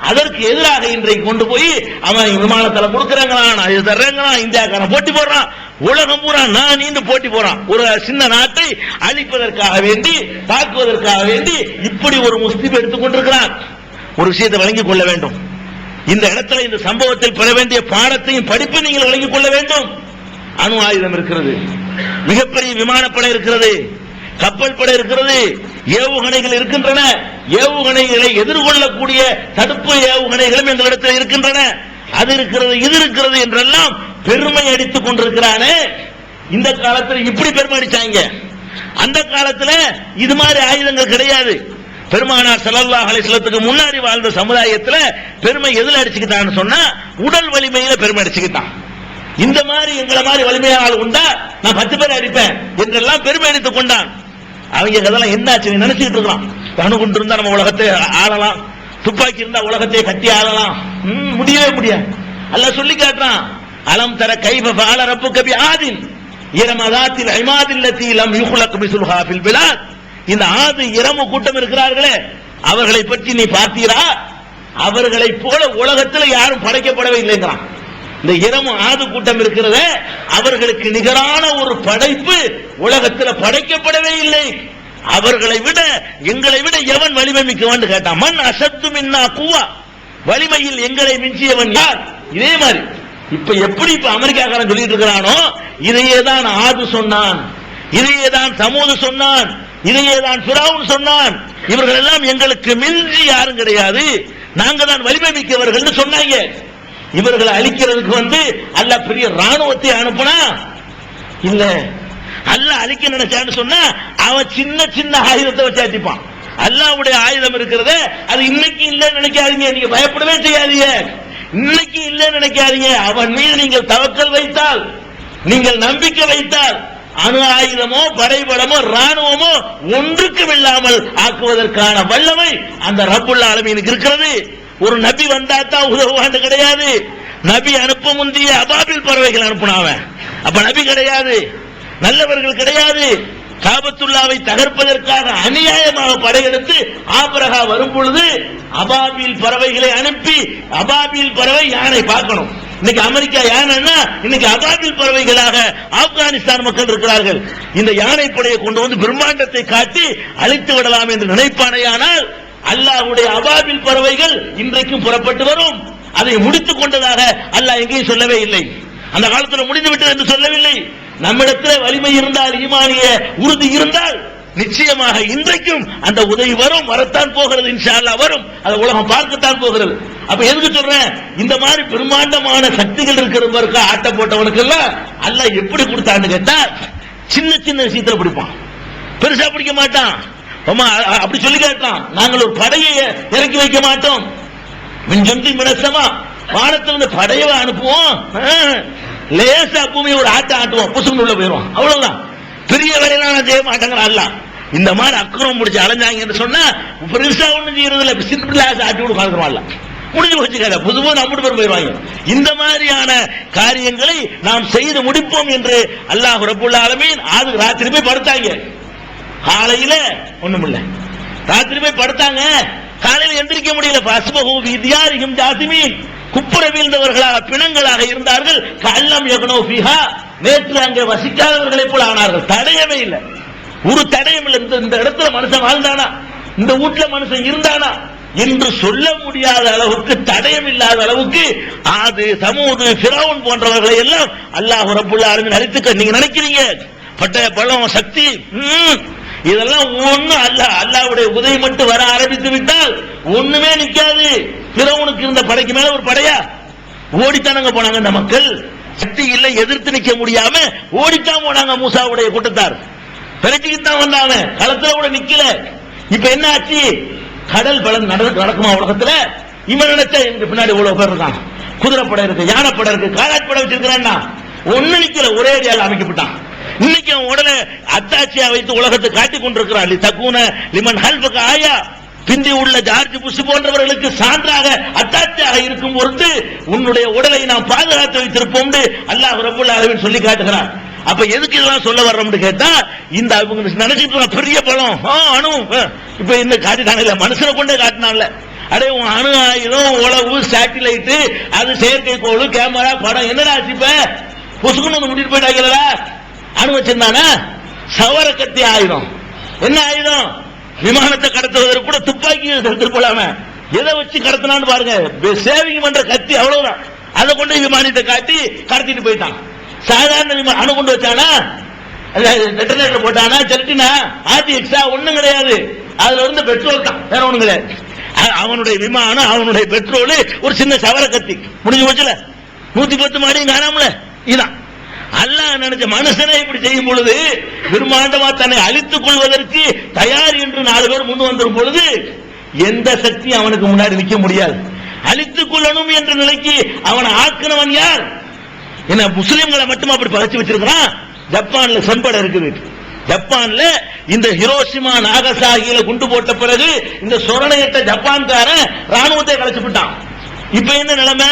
அதற்கு எதிராக இன்றைக்கு கொண்டு போய் அவன் விமானத்துல கொடுக்கறாங்களாம், இது தர்றாங்களாம், இந்தியாக்காரன் போட்டி போடுறான், உலகம் பூரா நான் நீண்டு போட்டி போறான். ஒரு சின்ன நாட்டை அழிப்பதற்காக வேண்டி, தாக்குவதற்காக வேண்டி இப்படி ஒரு முஸ்லிம் எடுத்துக் கொண்டிருக்கிறான். ஒரு விஷயத்தை வழங்கிக் கொள்ள வேண்டும். இந்த இடத்துல இந்த சம்பவத்தில் பெற வேண்டிய பாடத்தையும் படிப்பை நீங்கள் வழங்கிக் கொள்ள வேண்டும். அணு ஆயுதம் இருக்கிறது, மிகப்பெரிய விமானப்படை இருக்கிறது, கப்பல் படை இருக்கிறது, ஏவுகணைகள் இருக்கின்றன. ஏவுகணைகளை எதிர்கொள்ளக்கூடிய தடுப்பு ஏவுகணைகளும் எங்களிடத்தில் இருக்கின்றன. அது இருக்கிறது, இது இருக்கிறது என்றெல்லாம் பெருமை அடித்துக் கொண்டிருக்கிறானே. இந்த காலத்தில் இப்படி பெருமை அடிச்சாங்க. அந்த காலத்தில் இது மாதிரி ஆயுதங்கள் கிடையாது. பெருமானார் ஸல்லல்லாஹு அலைஹி வஸல்லத்துக்கு முன்னாடி வாழ்ந்த சமுதாயத்தில் பெருமை எதில் அடிச்சுக்கிட்டான்னு சொன்னா உடல் வலிமையில பெருமை அடிச்சுக்கிட்டான். இந்த மாதிரி எங்களை மாதிரி வலிமையான ஆள் உண்டா, நான் 10 பேர் அடிப்பேன் என்றெல்லாம் பெருமை அடித்துக் கொண்டான். அவங்க அதெல்லாம் என்னாச்சு நினைச்சுட்டு இருக்கான். அணுகுண்டு இருந்தா நம்ம உலகத்தை ஆளலாம், துப்பாக்கி இருந்தா உலகத்தை கட்டி ஆளலாம். முடியவே முடியாது. அல்லாஹ் சொல்லி காட்டுறான். அலம் தர கைஃப ஃபஅல ரப்புக பிஆதின் இரமதாத்தில் இமாதில்லதி லம் யுக்லக் மிஸ்லுஹா ஃபில் பிலாத். இந்த ஆது இரமு கூட்டம் இருக்கிறார்களே, அவர்களை பற்றி நீ பார்த்தீரா? அவர்களை போல உலகத்தில் யாரும் படைக்கப்படவே இல்லைங்கிறான். இந்த இரமு ஆது கூட்டம் இருக்கிறத, அவர்களுக்கு நிகரான ஒரு படைப்பு உலகத்தில் படைக்கப்படவே இல்லை. அவர்களை விட எங்களை விட எவன் வலிமை மிக்கவன் கேட்டான். மன் அசத்து மின்னா குவா, வலிமையில் எங்களை மிஞ்சியவன் யார்? இதே மாதிரி இப்ப எப்படி இப்ப அமெரிக்காக்காரன் சொல்லிட்டு இருக்கிறானோ, இதையேதான் ஆது சொன்னான், இதையேதான் சமூது சொன்னான், இதையேதான் ஃபிரௌன் சொன்னான். இவர்கள் எல்லாம் எங்களுக்கு மிஞ்சி யாரும் கிடையாது, நாங்க தான் வலிமை மிக்கவர்கள் சொன்னாங்க. இவர்களை அழிக்கிறதுக்கு அல்லாஹ் பெரிய ராணுவத்தை அனுப்புனா இல்ல, அல்லாஹ் அழிக்க நினைச்சான்னு சொன்னா அவன் சின்ன சின்ன ஆயுதத்தை வச்சு அடிப்பான். அல்லாஹ்வுடைய ஆயுதம் இருக்கிறது, அது இன்னைக்கு இல்லைன்னு நினைக்காதீங்க, நீங்க பயப்படவே செய்யாதீங்க. இன்னைக்கு இல்லைன்னு நினைக்காதீங்க. அவன் மீது நீங்கள் தவக்கல் வைத்தால், நீங்கள் நம்பிக்கை வைத்தால், அணு ஆயுதமோ படைபலமோ ராணுவமோ ஒன்றுக்கும் இல்லாமல் ஆக்குவதற்கான வல்லமை அந்த ரப்புல் ஆலமீனுக்கு இருக்கிறது. ஒரு நபி வந்தாத்தான் உதவுவான்னு கிடையாது. நபி அனுப்ப முந்தைய அபாபில் பறவைகள் அனுப்பினாவன். அப்ப நபி கிடையாது, நல்லவர்கள் கிடையாது. காபத்துல்லாவை தகர்ப்பதற்காக அநியாயமாக படையெடுத்து ஆபிரகா வரும் பொழுது அபாபில் பறவைகளை அனுப்பி, அபாபில் பறவை யானை பார்க்கணும், இன்னைக்கு அமெரிக்கா யானைன்னா இன்னைக்கு அபாபில் பறவைகளாக ஆப்கானிஸ்தான் மக்கள் இருக்கிறார்கள். இந்த யானை படையை கொண்டு வந்து பிரம்மாண்டத்தை காட்டி அழித்து விடலாம் என்று நினைப்பானையானால் அல்லாஹ்வுடைய அபாபில் பறவைகள் இன்றைக்கும் புறப்பட்டு வரும். அதை முடித்துக் கொண்டதாக அல்லாஹ் எங்கேயும் சொல்லவே இல்லை. அந்த காலத்தில் முடிந்து விட்டது என்று சொல்லவில்லை. நம்மிடத்தில் வலிமை இருந்தால், ஈமானிய உறுதி இருந்தால் நிச்சயமாக இன்றைக்கும் அந்த உதவி வரும், வரத்தான் போகிறது, இன்ஷா அல்லாஹ் வரும். அதை உலகம் பார்க்கத்தான் போகிறது. அப்ப எதுக்கு சொல்றேன், இந்த மாதிரி பிரம்மாண்டமான சக்திகள் இருக்கிறவருக்கு ஆட்ட போட்டவனுக்கு எல்லாம் அல்லாஹ் எப்படி கொடுத்தான்னு கேட்டா சின்ன சின்ன விஷயத்துல பிடிப்பான், பெருசா பிடிக்க மாட்டான். அப்படி சொல்லி கேட்டான், நாங்கள் ஒரு படையை இறக்கி வைக்க மாட்டோம், மின்சொன்றி மினசமா வானத்திலிருந்து படையவா அனுப்புவோம், லேசா பூமியை ஒரு ஆட்டுவோம், புசுன்னு உள்ள போயிடுவோம், அவ்வளவுதான். பெரிய வேலையெல்லாம் செய்ய மாட்டாங்க. அல்ல இந்த மாதிரி அக்கிரமம் முடிச்சு அலைஞ்சாங்கன்னு சொன்னா பெருசா ஒண்ணும் செய்யறது இல்ல, சிம்பிளா ஆட்டி விட பாக்குறோம், முடிஞ்சு வச்சுக்காத புதுவா நம்மட்டு பேர் போயிடுவாங்க. இந்த மாதிரியான காரியங்களை நாம் செய்து முடிப்போம் என்று அல்லாஹ் ரப்பல் ஆலமீன் அது ராத்திரி போய் படுத்தாங்க. காலையில ஒண்ணும் இல்ல, ராத்திரி போய் படுத்தாங்க, காலையில் எந்திரிக்க முடியல. பஸ்பஹு வித்யாரிஹிம் ஜாசிமீன், குப்புற வீழ்ந்தவர்களாக பிணங்களாக இருந்தார்கள். கல்லம் யக்னோ ஃபிஹா, நேற்று அங்கே வசிக்காதவர்களை போல ஆனார்கள். தடயமே இல்லை, ஒரு தடயம் இல்லை. இந்த இடத்துல மனுஷன் வாழ்ந்தானா, இந்த வீட்டுல மனுஷன் இருந்தானா என்று சொல்ல முடியாத அளவுக்கு, தடயம் இல்லாத அளவுக்கு ஆது சமூது ஃபிரௌன் போன்றவர்களை எல்லாம் அல்லாஹ் ரப்பல் ஆலமீன் அழித்துக்க. நீங்க நினைக்கிறீங்க பட்டய பலம் சக்தி இதெல்லாம் ஒண்ணு அல்ல. அல்லாஹ்வுடைய உதவி மட்டும் வர ஆரம்பித்து விட்டால் ஒண்ணுமே நிக்காது. ஃபிரௌனுக்கு இருந்த படைக்கு மேல ஒரு படையா ஓடித்தானங்க போனாங்க இந்த மக்கள். சக்தி இல்லை, எதிர்த்து நிக்க முடியாம ஓடித்தான் போனாங்க. மூசாவுடைய கூட்டத்தார் பிறச்சிக்கிட்டு தான் வந்தாங்க, களத்துல கூட நிக்கல. இப்ப என்ன ஆச்சு, கடல் பலம் நடக்குமா உலகத்துல? இவன் நினைச்சா எங்க பின்னாடி இவ்வளவு பேர் இருக்கான், குதிரைப்படை இருக்கு, யானைப்படை இருக்கு, காலாட்படை வச்சிருக்கிறான்னா ஒண்ணு நிக்கல, ஒரே அடியால் அமைக்கப்பட்டான். இன்னைக்கு அவன் உடனே அத்தாட்சியா வைத்து உலகத்தை காட்டிக் கொண்டிருக்கிறான். தக்கூன லிமன் ஹல்பக ஆயா, பிந்தி உள்ள ஜார்ஜ் புஷ் போன்றவர்களுக்கு சான்றாக அத்தாட்சியாக இருக்கும் பொழுது உன்னுடைய உடலை நாம் பாதுகாத்து வைத்திருப்போம் அல்லாஹ் ரப்பல் ஆலமீன் சொல்லி காட்டுகிறான். அப்ப எதுக்கு இதெல்லாம் சொல்ல வர்றோம்னு கேட்டா, இந்த நினைச்சிட்டு பெரிய பலம் அணு இப்ப இந்த காட்டினாங்கல்ல, மனுஷனை கொண்டே காட்டினான்ல. அடே உன் அணு ஆயுதம், உளவு, சேட்டிலைட், அது செயற்கைக்கோள், கேமரா, படம் என்னடா இப்ப பொசுக்குன்னு வந்து முடிட்டு போயிட்டாங்களா? அணு வச்சிருந்தானா? சவர கத்தி ஆயுதம். என்ன ஆயுதம்? விமானத்தை கடத்துவதற்கு கூட துப்பாக்கி எடுத்துக்கொள்ளாம எதை வச்சு கடத்தினான்னு பாருங்க, சேவிங் பண்ற கத்தி, அவ்வளவுதான். அதை கொண்டு விமானத்தை காட்டி கடத்திட்டு போயிட்டான். சாதாரண அணு கொண்டு வச்சானா, டெட்டனேட்டர் போட்டானா, செலுத்தினா, ஆர்டிஎக்ஸா ஒண்ணும் கிடையாது. அதுல இருந்து பெட்ரோல் தான், வேற ஒண்ணும் கிடையாது. அவனுடைய விமானம், அவனுடைய பெட்ரோல், ஒரு சின்ன சவர கத்தி, முடிஞ்சு போச்சுல. 110 மாடியும் காணாமல. இதான் அல்லாஹ் நினைச்ச மனுஷனை இப்படி செய்யும் பொழுது, பிரம்மாண்டமா தன்னை அழித்துக் கொள்வதற்கு தயார் என்று 4 பேர் முன் வந்துடும் பொழுது எந்த சக்தி அவனுக்கு முன்னாடி நிற்க முடியாது. அழித்துக் கொள்ளணும் என்ற நிலைக்கு அவனை ஆக்கினவன் யார்? என்ன முஸ்லிம்களை மட்டும் அப்படி பறிச்சு வச்சிருக்கிறான். ஜப்பான்ல செம்படை இருக்குது. ஜப்பான்ல இந்த ஹிரோஷிமா நாகசாகியில குண்டு போட்ட பிறகு இந்த சொரணையிட்ட ஜப்பான்காரன் ராணுவத்தை கலைச்சு விட்டான். இப்ப என்ன நிலைமை?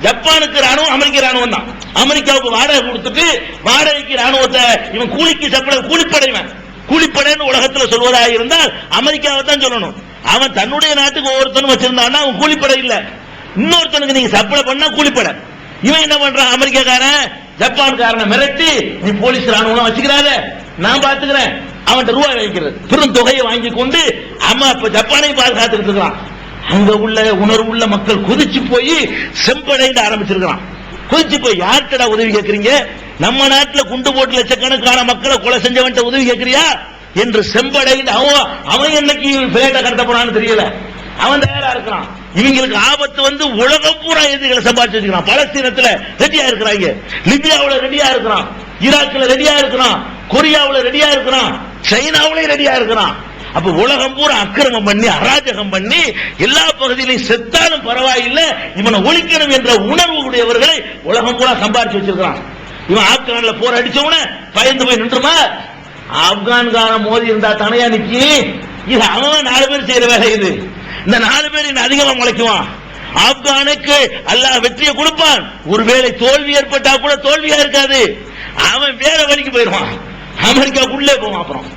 ஜப்பானுக்கு ராணுவம் அமெரிக்க ராணுவம் தான். அமெரிக்காவுக்கு வாடகை கொடுத்துட்டு வாடகைக்கு ராணுவத்தை இவன் கூலிக்கு கூலிப்படைவன், கூலிப்படைன்னு உலகத்துல சொல்வதாக இருந்தால் அமெரிக்காவை தான் சொல்லணும். அவன் தன்னுடைய நாட்டுக்கு ஒவ்வொருத்தனும் வச்சிருந்தான்னா அவன் கூலிப்படை இல்ல, இன்னொருத்தனுக்கு நீங்க சப்ளை பண்ணா கூலிப்படை. இவன் என்ன பண்றான், அமெரிக்காக்காரன் ஜப்பான்காரனை மிரட்டி நீ போலீஸ் ராணுவம் வச்சுக்கிறாத, நான் பாத்துக்கிறேன், அவன் ரூபாய் வைக்கிறது பெரும் தொகையை வாங்கி கொண்டு அம்மா இப்ப ஜப்பானை பாதுகாத்துக்கிட்டு இருக்கிறான். அங்க உள்ள உணர்வுள்ள மக்கள் கொதிச்சு போய் செம்படை ஆரம்பிச்சிருக்கிறான். கொதிச்சு போய் யார்கிட்ட உதவி கேட்கறீங்க? நம்ம நாட்டுல குண்டு போட்டு லட்சக்கணக்கான மக்களை கொலை செஞ்சவன் உதவி கேட்கறியா என்று செம்படை. அவன் என்னைக்கு பிளேட்டை கடத்த போறான்னு தெரியல, அவன் தயாரா இருக்கிறான். இவங்களுக்கு ஆபத்து வந்து உலகம் பூரா எதிரிகளை சம்பாதிச்சு வச்சுக்கிறான். பலஸ்தீனத்துல ரெடியா இருக்கிறாங்க, லிபியாவுல ரெடியா இருக்கிறான், ஈராக்ல ரெடியா இருக்கிறான், கொரியாவுல ரெடியா இருக்கிறான், சைனாவுல ரெடியா இருக்கிறான். அப்ப உலகம் பூரா அக்கிரமம் பண்ணி அராஜகம் பண்ணி எல்லா பகுதியிலையும் செத்தாலும் பரவாயில்லை, இவனை ஒழிக்கணும் என்ற உணர்வு உடையவர்களை உலகம் பூரா சம்பாதிச்சு வச்சிருக்கிறான். இவன் ஆப்கான்ல போர் அடிச்சவன பயந்து போய் நின்றுமா? ஆப்கான்காரன் மோதி இருந்தா தனையா நிக்கி, இது அவன் 4 பேர் செய்யற வேலை. இது இந்த 4 பேர் இன்னும் அதிகமா முளைக்குவான். ஆப்கானுக்கு அல்லாஹ் வெற்றியை கொடுப்பான். ஒருவேளை தோல்வி ஏற்பட்டா கூட தோல்வியா இருக்காது, அவன் வேற வழிக்கு போயிடுவான், அமெரிக்காவுக்குள்ளே போவான். அப்புறம்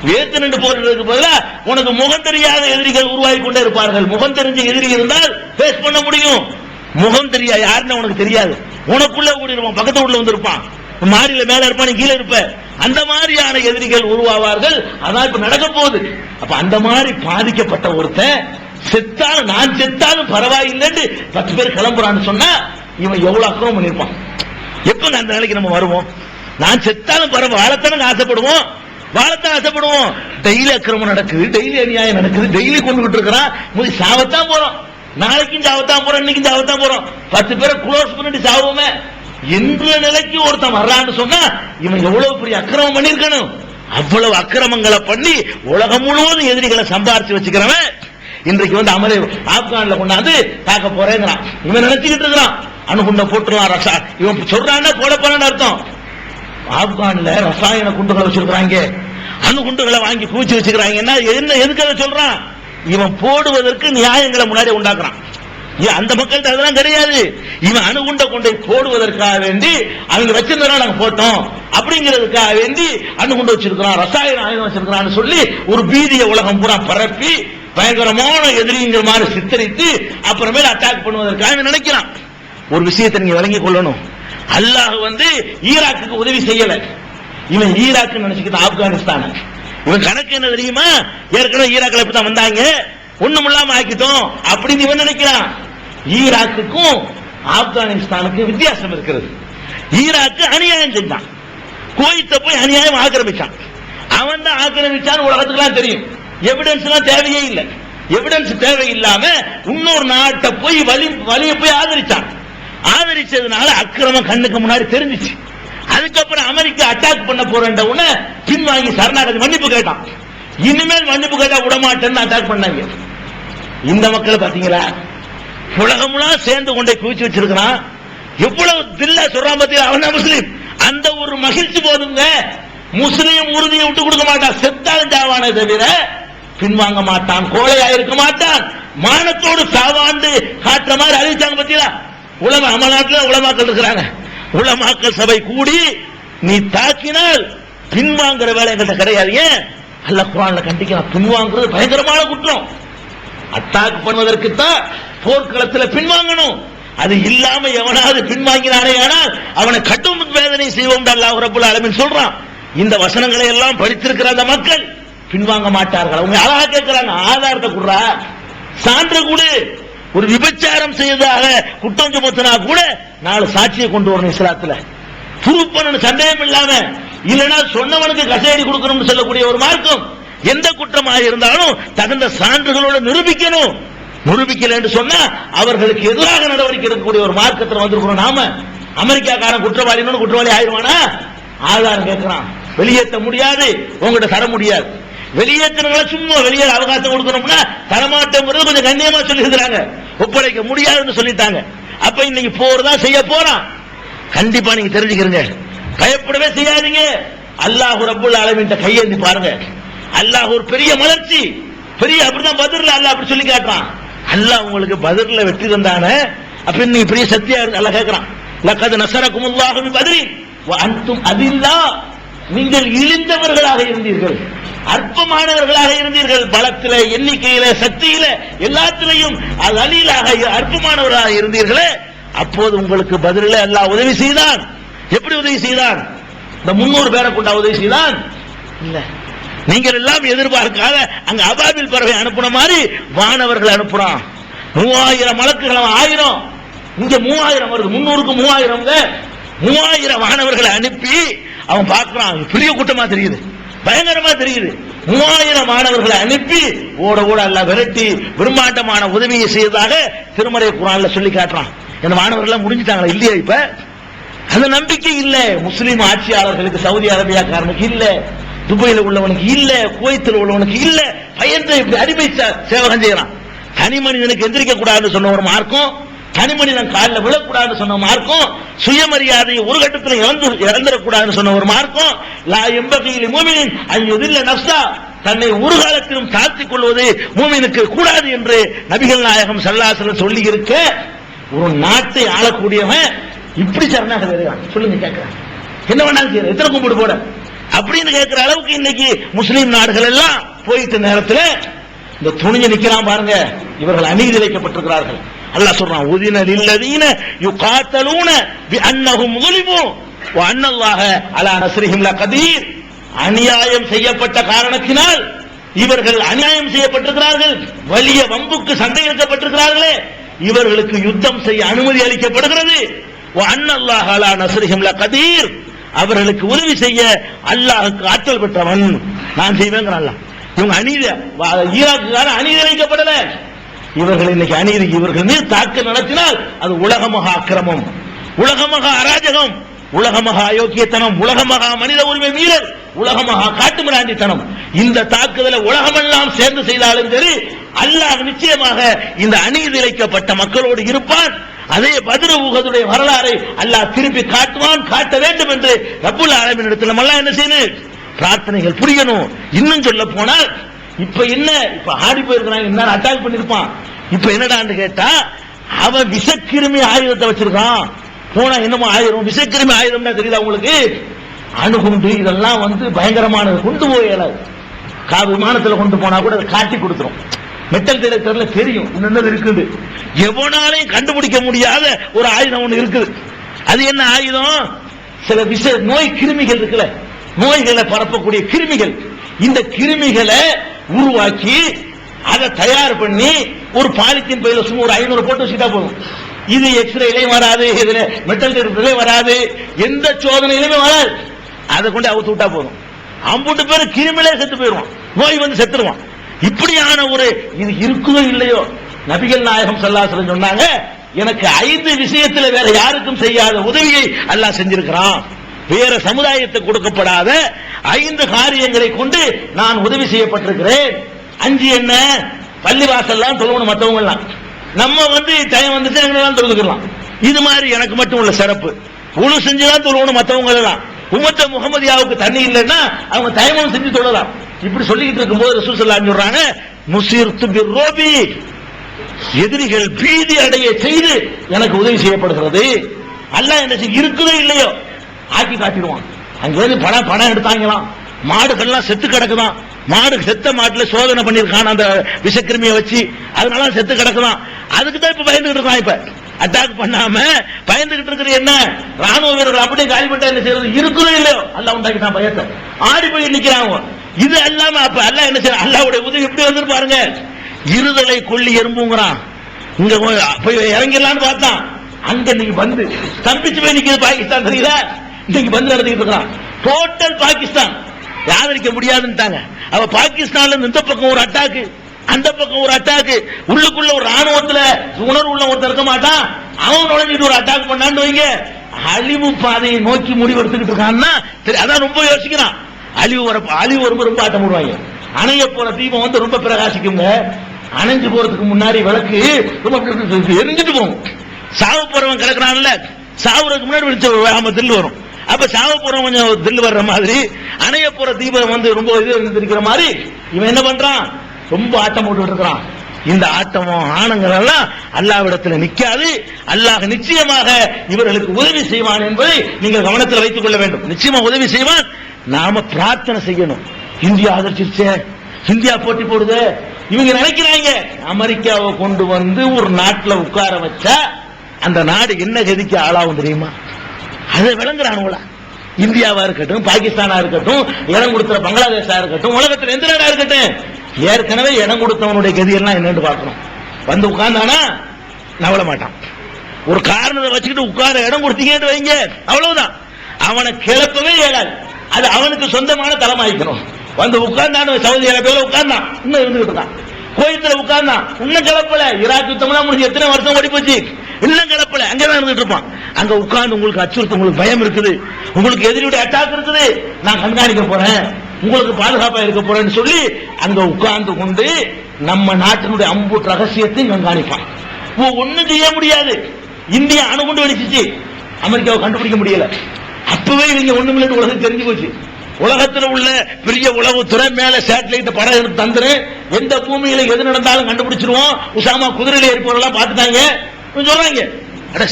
வேத்து நின்று போறதுக்கு பதிலா உனக்கு முகம் தெரியாத எதிரிகள் உருவாகி கொண்டே இருப்பார்கள். முகம் தெரிஞ்ச எதிரி இருந்தால் பேஸ் பண்ண முடியும். முகம் தெரியா யாருன்னு உனக்கு தெரியாது, உனக்குள்ள ஓடிடுவான், பக்கத்து வீட்டுல வந்திருப்பான், மாடியில மேல இருப்பான், கீழே இருப்ப. அந்த மாதிரியான எதிரிகள் உருவாவார்கள். அதான் இப்ப நடக்க போகுது. அப்ப அந்த மாதிரி பாதிக்கப்பட்ட ஒருத்தன் செத்தாலும் நான் செத்தாலும் பரவாயில்லைன்னு 10 பேர் கிளம்புறான்னு சொன்னா இவன் எவ்வளவு அக்கிரமம் பண்ணிருப்பான். எப்ப அந்த நிலைக்கு நம்ம வருவோம்? நான் செத்தாலும் பரவாயில்ல, வாழத்தானே ஆசைப்படுவோம், வாழத்தான் ஆசைப்படுவோம். டெய்லி அக்கிரமம் நடக்குது, டெய்லி அநியாயம் நடக்குது, டெய்லி கொண்டுகிட்டு இருக்கிறான். முதல் சாவத்தான் போறோம், நாளைக்கும் சாவத்தான் போறோம், இன்னைக்கும் சாவத்தான் போறோம். 10 பேரை க்ளோஸ் பண்ணிட்டு சாவோமே என்ற நிலைக்கு ஒருத்தன் வர்றான்னு சொன்னா இவன் எவ்வளவு பெரிய அக்கிரமம் பண்ணிருக்கணும். அவ்வளவு அக்கிரமங்களை பண்ணி உலகம் முழுவதும் எதிரிகளை சம்பாரிச்சு வச்சுக்கிறவன் இன்றைக்கு வந்து அமரே ஆப்கான்ல கொண்டாந்து தாக்க போறேங்கிறான். இவன் நினைச்சுக்கிட்டு இருக்கிறான் அணுகுண்ட போட்டுருவான், ரசா இவன் சொல்றான்னா போட போறான்னு அர்த்தம். ஆப்கான்ல ரசாயன குண்டுகளை வச்சிருக்கிறாங்க, அணுகுண்டுகளை வாங்கி குவிச்சு வச்சுக்கிறாங்கன்னா என்ன எதுக்காக சொல்றான்? இவன் போடுவதற்கு நியாயங்களை முன்னாடி உண்டாக்குறான். அந்த மக்கள்கிட்ட அதெல்லாம் கிடையாது. இவன் அணுகுண்ட கொண்டை போடுவதற்காக வேண்டி அவங்க வச்சிருந்தா நாங்க போட்டோம் அப்படிங்கிறதுக்காக வேண்டி அணுகுண்டு வச்சிருக்கிறான், ரசாயன ஆயுதம் வச்சிருக்கிறான்னு சொல்லி ஒரு பீதியை உலகம் பூரா பரப்பி பயங்கரமான எதிரிங்கிற மாதிரி சித்தரித்து அப்புறமேல அட்டாக் பண்ணுவதற்காக நினைக்கிறான். ஒரு விஷயத்தை நீங்க விளங்கிக் கொள்ளணும். அல்லாஹ் வந்து ஈராக்குக்கு உதவி செய்யல, இவன் ஈராக்கு நினைச்சுக்கிட்டு ஆப்கானிஸ்தான். இவன் கணக்கு என்ன தெரியுமா? ஏற்கனவே ஈராக்ல இப்பதான் வந்தாங்க, ஒண்ணும் இல்லாம ஆக்கிட்டோம் அப்படின்னு இவன் நினைக்கிறான். ஈராக்குக்கும் ஆப்கானிஸ்தானுக்கும் வித்தியாசம் இருக்கிறது. ஈராக்கு அநியாயம் செஞ்சான், குவைத்தை போய் அநியாயம் ஆக்கிரமிச்சான். அவன் தான் ஆக்கிரமிச்சான்னு உலகத்துக்குலாம் தெரியும். எவிடன்ஸ் எல்லாம் தேவையே இல்லை. எவிடன்ஸ் தேவையில்லாம இன்னொரு நாட்டை போய் வலிய போய் ஆதரிச்சான். ஆதரிச்சதுனால அக்கிரமம் கண்ணுக்கு முன்னாடி தெரிஞ்சிச்சு. அதுக்கப்புறம் அமெரிக்கா அட்டாக் பண்ண போறேன் பின்வாங்கி சரணாகதி மன்னிப்பு கேட்டான். இனிமேல் மன்னிப்பு கேட்டா விடமாட்டேன்னு அட்டாக் பண்ணாங்க. இந்த மக்களை பாத்தீங்களா? உலகம்லாம் சேர்ந்து கொண்டே குவிச்சு வச்சிருக்கிறான். எவ்வளவு தில்லா சொல்றான் பத்தியா? அவன் தான் முஸ்லீம். அந்த ஒரு மகிழ்ச்சி போதுங்க. முஸ்லீம் உறுதியை விட்டு கொடுக்க மாட்டான், செத்தாலும் சாவானே தவிர பின்வாங்க மாட்டான், கோழையா இருக்க மாட்டான். மானத்தோடு சாவாண்டு காட்டுற மாதிரி அறிவிச்சாங்க பத்தியா? உலமா நம்ம நாட்டில் உலமாக்கள் இருக்கிறாங்க. உலமாக்கள் சபை கூடி நீ தாக்கினால் பின்வாங்குற வேலை எங்கிட்ட கிடையாது. ஏன்? அல்லாஹ் குர்ஆன்ல கண்டிக்கிறான். பின்வாங்குறது பயங்கரமான குற்றம். அட்டாக் பண்ணுவதற்கு தான் போர்க்களத்தில் பின்வாங்கணும். அது இல்லாம எவனாவது பின்வாங்கினானே ஆனால் அவனை கடும் வேதனை செய்வோம் அல்லாஹ் ரப்பல் ஆலமீன் சொல்றான். இந்த வசனங்களை எல்லாம் படித்திருக்கிற அந்த மக்கள் பின்வாங்க மாட்டார்கள். அவங்க அழகா கேட்கிறாங்க, ஆதாரத்தை குடுறா, சான்று கூடு. ஒரு விபச்சாரம் செய்ததாக குற்றம் சுமத்தினா கூட 4 சாட்சியை கொண்டு வரணும் இஸ்லாத்துல, ப்ரூஃப் பண்ணணும் சந்தேகம் இல்லாம. இல்லைன்னா சொன்னவனுக்கு கசையடி கொடுக்கணும்னு சொல்லக்கூடிய ஒரு மார்க்கம். எந்த குற்றமாக இருந்தாலும் தகுந்த சான்றுகளோட நிரூபிக்கணும். நிரூபிக்கல என்று சொன்னா அவர்களுக்கு எதிராக நடவடிக்கை எடுக்கக்கூடிய ஒரு மார்க்கத்தில் வந்திருக்கிறோம் நாம. அமெரிக்காக்காரன் குற்றவாளி ஆயிடுவானா? ஆதாரம் கேட்கிறான், வெளியேற்ற முடியாது, உங்ககிட்ட தர முடியாது. வெளியேற்றங்களை சும்மா வெளியே அவகாசம் கொடுக்கணும்னா தரமாட்டோங்கிறது கொஞ்சம் கண்ணியமா சொல்லி இருக்கிறாங்க, ஒப்படைக்க முடியாதுன்னு சொல்லிட்டாங்க. அப்ப இன்னைக்கு போர் தான் செய்ய போறான். கண்டிப்பா நீங்க தெரிஞ்சுக்கிறீங்க, பயப்படவே செய்யாதீங்க. அல்லாஹ் ரப்பல் ஆலமீன் கையேந்தி பாருங்க. அல்லாஹ் ஒரு பெரிய மலர்ச்சி, பெரிய அப்படிதான் பத்ர்ல அல்லாஹ் அப்படி சொல்லி காட்டுறான். அல்லாஹ் உங்களுக்கு பத்ர்ல வெற்றி தந்தானே, அப்ப நீங்க பெரிய சத்தியா இருக்கு. அல்லாஹ் கேட்கிறான், லக்கத் நஸரகுமுல்லாஹு பி பத்ரின் வ அன்தும் அதில்லா, நீங்கள் இழிந்தவர்களாக இருந்தீர்கள், அற்பமானவர்களாக இருந்தீர்கள், பலத்தில, எண்ணிக்கையில, சக்தியில, எல்லாத்திலையும் அலீலாக அற்பமானவர்களாக இருந்தீர்களே, அப்போது உங்களுக்கு பதிலில் அல்லாஹ் உதவி செய்தான். எப்படி உதவி செய்தான்? இந்த 300 பேரை கொண்டா உதவி செய்தான்? இல்ல, நீங்கள் எல்லாம் எதிர்பார்க்காத அங்க அபாபில் பறவை அனுப்புன மாதிரி வானவர்கள் அனுப்புறான். 3000 மலக்குகள், 1000, இங்க 3000 வருது, 300க்கு 3000, 3000 வானவர்களை அனுப்பி அவன் பார்க்கிறான். பெரிய கூட்டமா தெரியுது, பயங்கரமா தெரியுது. 3000 மாணவர்களை அனுப்பி ஓட ஓட எல்லாம் விரட்டி பிரம்மாண்டமான உதவியை செய்ததாக திருமறை குர்ஆன்ல சொல்லி காட்டுறான். இந்த மாணவர்கள் முடிஞ்சிட்டாங்களா? இல்லையா? இப்ப அந்த நம்பிக்கை இல்ல. முஸ்லீம் ஆட்சியாளர்களுக்கு சவுதி அரேபியாக்காரனுக்கு இல்ல, துபாயில உள்ளவனுக்கு இல்ல, குவைத்தில் உள்ளவனுக்கு இல்ல. பயந்து இப்படி அடிமை சேவகம் செய்யறான். தனி மனிதனுக்கு எந்திரிக்க கூடாதுன்னு சொன்ன ஒரு மார்க்கம், தனி மனிதன் காலில் விழக்கூடாதுன்னு சொன்ன மார்க்கம், சுயமரியாதையை ஒரு கட்டத்தில் இழந்துடக்கூடாதுன்னு சொன்ன ஒரு மார்க்கம், லா எம்பகில் முஃமினின் அன் யுதில்ல நஃப்ஸா, தன்னை ஒரு காலத்திலும் தாழ்த்திக் கொள்வது மூமினுக்கு கூடாது என்று நபிகள் நாயகம் ஸல்லல்லாஹு அலைஹி வஸல்லம் சொல்லி இருக்க, ஒரு நாட்டை ஆளக்கூடியவன் இப்படி சரணாகதி வருகிறான். சொல்லுங்க, கேட்கிறான், என்ன வேணாலும் செய்யற, எத்தனை கும்பிடு போட அப்படின்னு கேட்கிற அளவுக்கு இன்னைக்கு முஸ்லீம் நாடுகள் எல்லாம் போயிட்ட நேரத்தில் இந்த துணிஞ்சு நிக்கிறான் பாருங்க. இவர்கள் அநீதி இழைக்கப்பட்டிருக்கிறார்கள். அல்லாஹ் சொல்றான், உதின லில்லதீன யுகாத்தலூன பிஅன்னஹும் ஸுலிமு வ அன்னல்லாஹ அலா நஸ்ரிஹிம் லகதீர். அநியாயம் செய்யப்பட்ட காரணத்தினால் இவர்கள் அநியாயம் செய்யப்பட்டிருக்கிறார்கள், வலிய வம்புக்கு சண்டை இழுக்கப்பட்டிருக்கிறார்களே, இவர்களுக்கு யுத்தம் செய்ய அனுமதி அளிக்கப்படுகிறது. வ அன்னல்லாஹ அலா நஸ்ரிஹிம் லகதீர். அவர்களுக்கு உதவி செய்ய அல்லாஹ்வுக்கு ஆற்றல் பெற்றவன் நான் செய்வேங்கிறான் அல்லாஹ். இவங்க அநீதி, ஈராக்குக்கார அநீதி இழைக்கப்படல, இவர்கள் இன்னைக்கு அநீதி, இவர்கள் மீது தாக்குதல் நடத்தினால் அது உலகமகா அக்கிரமம், உலகமகா அராஜகம், உலகமகா அயோக்கியத்தனம், உலகமகா மனித உரிமை மீறல், உலகமகா காட்டுமிராண்டித்தனம். இந்த தாக்குதலை உலகமெல்லாம் சேர்ந்து செய்தாலும் சரி, அல்லாஹ் நிச்சயமாக இந்த அநீதி இழைக்கப்பட்ட மக்களோடு இருப்பான். அதே பத்ர் உஹதுடைய வரலாறை அல்லாஹ் திருப்பி காட்டுவான், காட்ட வேண்டும் என்று ரப்புல் ஆலமீன் இடத்துல எல்லாம் என்ன செய்யணும், பிரார்த்தனைகள் புரியணும். இன்னும் சொல்ல போனால் இப்ப என்ன, இப்ப ஆடி போயிருக்கிறாங்க, என்ன அட்டாக் பண்ணிருப்பான். இப்ப என்னடான்னு கேட்டா, அவன் விஷக்கிருமி ஆயுதத்தை வச்சிருக்கான். போனா என்னமோ ஆயிரம் விஷக்கிருமி ஆயுதம்னா தெரியுதா உங்களுக்கு? அணுகுண்டு இதெல்லாம் பயங்கரமானது, கொண்டு போயல விமானத்தில் கொண்டு போனா கூட அதை காட்டி கொடுத்துரும். மெட்டல் டிடெக்டர்ல தெரியும் என்னது இருக்குது. எவனாலையும் கண்டுபிடிக்க முடியாத ஒரு ஆயுதம் ஒண்ணு இருக்குது. அது என்ன ஆயுதம்? சில நோய் கிருமிகள் இருக்குல்ல, நோய்களை பரப்பக்கூடிய கிருமிகள், இந்த கிருமிகளை உருவாக்கி அதை தயார் பண்ணி ஒரு பாலித்தீன் பையில சும்மா ஒரு 500 போட்டு வச்சுட்டா போதும். இது எக்ஸ்ரேலையும் வராது, இதுல மெட்டல் டிடெக்டர்லயும் வராது, எந்த சோதனையிலுமே வராது. அதை கொண்டு அவுத்து விட்டா போதும், அம்புட்டு பேர் கிருமிலே செத்து போயிடுவான், நோய் செத்துருவான். இப்படியான ஒரு இது இருக்குதோ இல்லையோ, நபிகள் நாயகம் ஸல்லல்லாஹு அலைஹி வஸல்லம் சொன்னாங்க, எனக்கு 5 விஷயத்துல வேற யாருக்கும் செய்யாத உதவியை அல்லாஹ் செஞ்சிருக்கிறான். வேற சமுதாயத்துக்கு கொடுக்கப்படாத 5 காரியங்களை கொண்டு நான் உதவி செய்யப்பட்டிருக்கிறேன். 5 என்ன? பள்ளிவாசல்லாம் தொழுவணும் மற்றவங்க எல்லாம், நம்ம டைம் வந்துட்டு எங்கெல்லாம் தொழுதுக்கலாம். இது மாதிரி எனக்கு மட்டும் உள்ள சிறப்பு, உழு செஞ்சுதான் தொழுவணும் மற்றவங்க எல்லாம். உம்மத்த முகமதியாவுக்கு தண்ணி இல்லைன்னா அவங்க தயமம் செஞ்சு தொழலாம். இப்படி சொல்லிக்கிட்டு இருக்கும்போது ரசூல் ஸல்லல்லாஹு அலைஹி வஸல்லம் சொல்றாங்க, முஸிர்து பிர்ரோபி, எதிரிகள் பீதி அடைய செய்து எனக்கு உதவி செய்யப்படுகிறது. அல்லாஹ் என்ன செய்ய இருக்குதோ இல்லையோ ஆக்கி காட்டிடுவான். அங்க பணம் எடுத்தாங்களாம், மாடுகள்லாம் செத்து கிடக்குதான், மாடு செத்த மாட்டுல சோதனை பண்ணிருக்கான் அந்த விஷக்கிருமியை வச்சு, அதனால செத்து கிடக்குதான். அதுக்கு தான் இப்ப பயந்துகிட்டு இருக்கான். இப்ப அட்டாக் பண்ணாம பயந்துகிட்டு இருக்கிறது என்ன? ராணுவ வீரர்கள் அப்படியே காலி பண்ணா என்ன செய்யறது? இருக்குதோ இல்லையோ அல்லாஹ் உண்டாக்கிட்டான் பயத்தை, ஆடி போய் நிக்கிறாங்க. இது அல்லாம அப்ப அல்லாஹ் என்ன செய்ய, அல்லாஹ்வுடைய உதவி எப்படி வந்து பாருங்க. இருதலை கொல்லி எறும்புங்கிறான், இங்க போய் இறங்கிடலான்னு பார்த்தான், அங்க இன்னைக்கு தம்பிச்சு போய் நிக்கிறது பாகிஸ்தான். தெரியுதா? இன்னைக்கு நடத்திட்டு இருக்கான். டோட்டல் பாகிஸ்தான் ஆதரிக்க முடியாதுன்னு அவ பாகிஸ்தான்ல இந்த பக்கம் ஒரு அட்டாக்கு, அந்த பக்கம் ஒரு அட்டாக்கு, உள்ளுக்குள்ள ஒரு ராணுவத்துல உணர்வு உள்ள ஒருத்தர் இருக்க மாட்டான், அவன் நுழைஞ்சிட்டு ஒரு அட்டாக் பண்ணான்னு வைங்க, அழிவு பாதையை நோக்கி முடிவெடுத்துக்கிட்டு இருக்கான்னா அதான் ரொம்ப யோசிக்கிறான். அழிவு வரும்போது ரொம்ப ஆட்டம் போடுவாங்க. அணைய போற தீபம் ரொம்ப பிரகாசிக்குங்க, அணைஞ்சு போறதுக்கு முன்னாடி விளக்கு ரொம்ப எரிஞ்சிட்டு போகும். சாவு போறவன் கிடக்குறான்ல, சாவுறதுக்கு முன்னாடி தில்லு வரும். அப்ப சாவ போறவன் கொஞ்சம் தில்லு வர்ற மாதிரி, அணைய போற தீபம் ரொம்ப இது இருக்கிற மாதிரி இவன் என்ன பண்றான், ரொம்ப ஆட்டம் போட்டு இருக்கிறான். இந்த ஆட்டமும் ஆணங்கள் எல்லாம் அல்லாஹ்விடத்தில் நிக்காது. அல்லாஹ் நிச்சயமாக இவர்களுக்கு உதவி செய்வான் என்பதை நீங்கள் கவனத்தில் வைத்துக் கொள்ள வேண்டும். நிச்சயமா உதவி செய்வான். நாம பிரார்த்தனை செய்யணும். இந்தியா ஆதரிச்சிருச்சே, இந்தியா போட்டி போடுது, இவங்க நினைக்கிறாங்க அமெரிக்காவை கொண்டு ஒரு நாட்டில் உட்கார வச்சா அந்த நாடு என்ன கதிக்கு ஆளாகும் தெரியுமா? அதை விளங்குறானுங்களா? இந்தியாவா இருக்கட்டும், பாகிஸ்தானா இருக்கட்டும், இடம் கொடுத்த பங்களாதேஷா இருக்கட்டும், உலகத்தில் எந்த நாடா இருக்கட்டும், ஏற்கனவே இடம் கொடுத்தவனுடைய கதி எல்லாம் என்னன்னு பார்க்கணும். உட்கார்ந்தானா நவள மாட்டான். ஒரு காரணத்தை வச்சுக்கிட்டு உட்கார இடம் கொடுத்தீங்கன்னு வைங்க, அவ்வளவுதான், அவனை கிளப்பவே இயலாது. அது அவனுக்கு சொந்தமான தளமாயிக்கணும். உட்கார்ந்தான சவுதி அரேபியாவில் உட்கார்ந்தான், இன்னும் இருந்துகிட்டு இருக்கான். கோயத்துல உட்கார்ந்தான், இன்னும் கிளப்பல. ஈராக் யுத்தம்லாம் முடிஞ்சு எத்தனை வருஷம் ஓடி போச்சு, இன்னும் கிளப்பல, அங்கதான் இருந்துட்டு இருப்பான். அங்க உட்கார்ந்து உங்களுக்கு அச்சுறுத்தம், உங்களுக்கு பயம் இருக்குது, உங்களுக்கு எதிரியுடைய அட்டாக் இருக்குது, நான் கண்காணிக்க போறேன், உங்களுக்கு பாதுகாப்பா இருக்க போறேன்னு சொல்லி அங்க உட்கார்ந்து கொண்டு நம்ம நாட்டினுடைய அம்பூட் ரகசியத்தையும் கண்காணிப்பான். ஒண்ணும் செய்ய முடியாது. இந்தியா அணுகுண்டு வெடிச்சிச்சு, அமெரிக்காவை கண்டுபிடிக்க முடியல. அப்பவே இவங்க ஒண்ணுமில்லை உலகம் தெரிஞ்சு போச்சு. உலகத்தில் உள்ள பெரிய உளவுத்துறை மேல சேட்டலைட் படம் தந்துரு, எந்த பூமியில எது நடந்தாலும் கண்டுபிடிச்சிருவோம். உசாமா குதிரையில ஏறி போறலாம் பாத்துட்டாங்க சொல்றாங்க.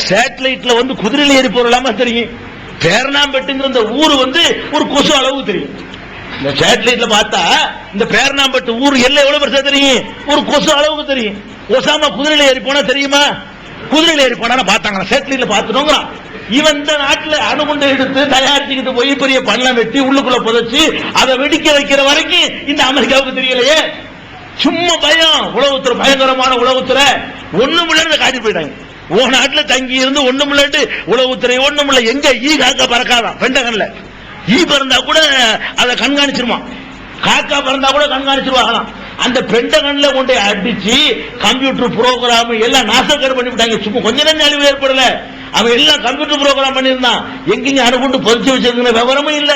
சேட்டலைட்ல குதிரையில ஏறி போறலாமா தெரியும். பேரணாம்பட்டுங்கிற இந்த ஊரு ஒரு கொசு அளவு தெரியும். இந்த சேட்டலைட்ல பார்த்தா இந்த பேரணாம்பட்டு ஊர் எல்லை எவ்வளவு பெருசா தெரியும், ஒரு கொசு அளவுக்கு தெரியும். ஒசாமா குதிரையில ஏறி போனா தெரியுமா? குதிரையில ஏறி போனா பார்த்தாங்க, சேட்டலைட்ல பார்த்துட்டோங்கிறான். இவன் இந்த நாட்டில் அணுகுண்டை எடுத்து தயாரிச்சுக்கிட்டு போய் பெரிய பள்ளம் வெட்டி உள்ளுக்குள்ள புதைச்சு அதை வெடிக்க வைக்கிற வரைக்கும் இந்த அமெரிக்காவுக்கு தெரியலையே. சும்மா பயம், உளவுத்துறை பயங்கரமான உளவுத்துறை ஒண்ணுமில்ல காட்டி போயிட்டாங்க. ஓ நாட்டுல தங்கி இருந்து ஒண்ணுமில்லட்டு உளவுத்துறை ஒண்ணுமில்ல. எங்க ஈ காக்கா பறக்காதான் பெண்டகன்ல. ஈ பறந்தா கூட அதை கண்காணிச்சிருமா, காக்கா பறந்தா கூட கண்காணிச்சிருவாங்களாம். அந்த பெண்டகன்ல கொண்டு அடிச்சு கம்ப்யூட்டர் புரோகிராம் எல்லாம் நாசக்கேடு பண்ணி விட்டாங்க. சும்மா கொஞ்ச நேரம் அழிவு ஏற்படல, அவன் எல்லாம் கம்ப்யூட்டர் புரோகிராம் பண்ணிருந்தான். எங்கேயும் அணுகுண்டு பொதிச்சு வச்சிருக்கிற விவரமும் இல்ல.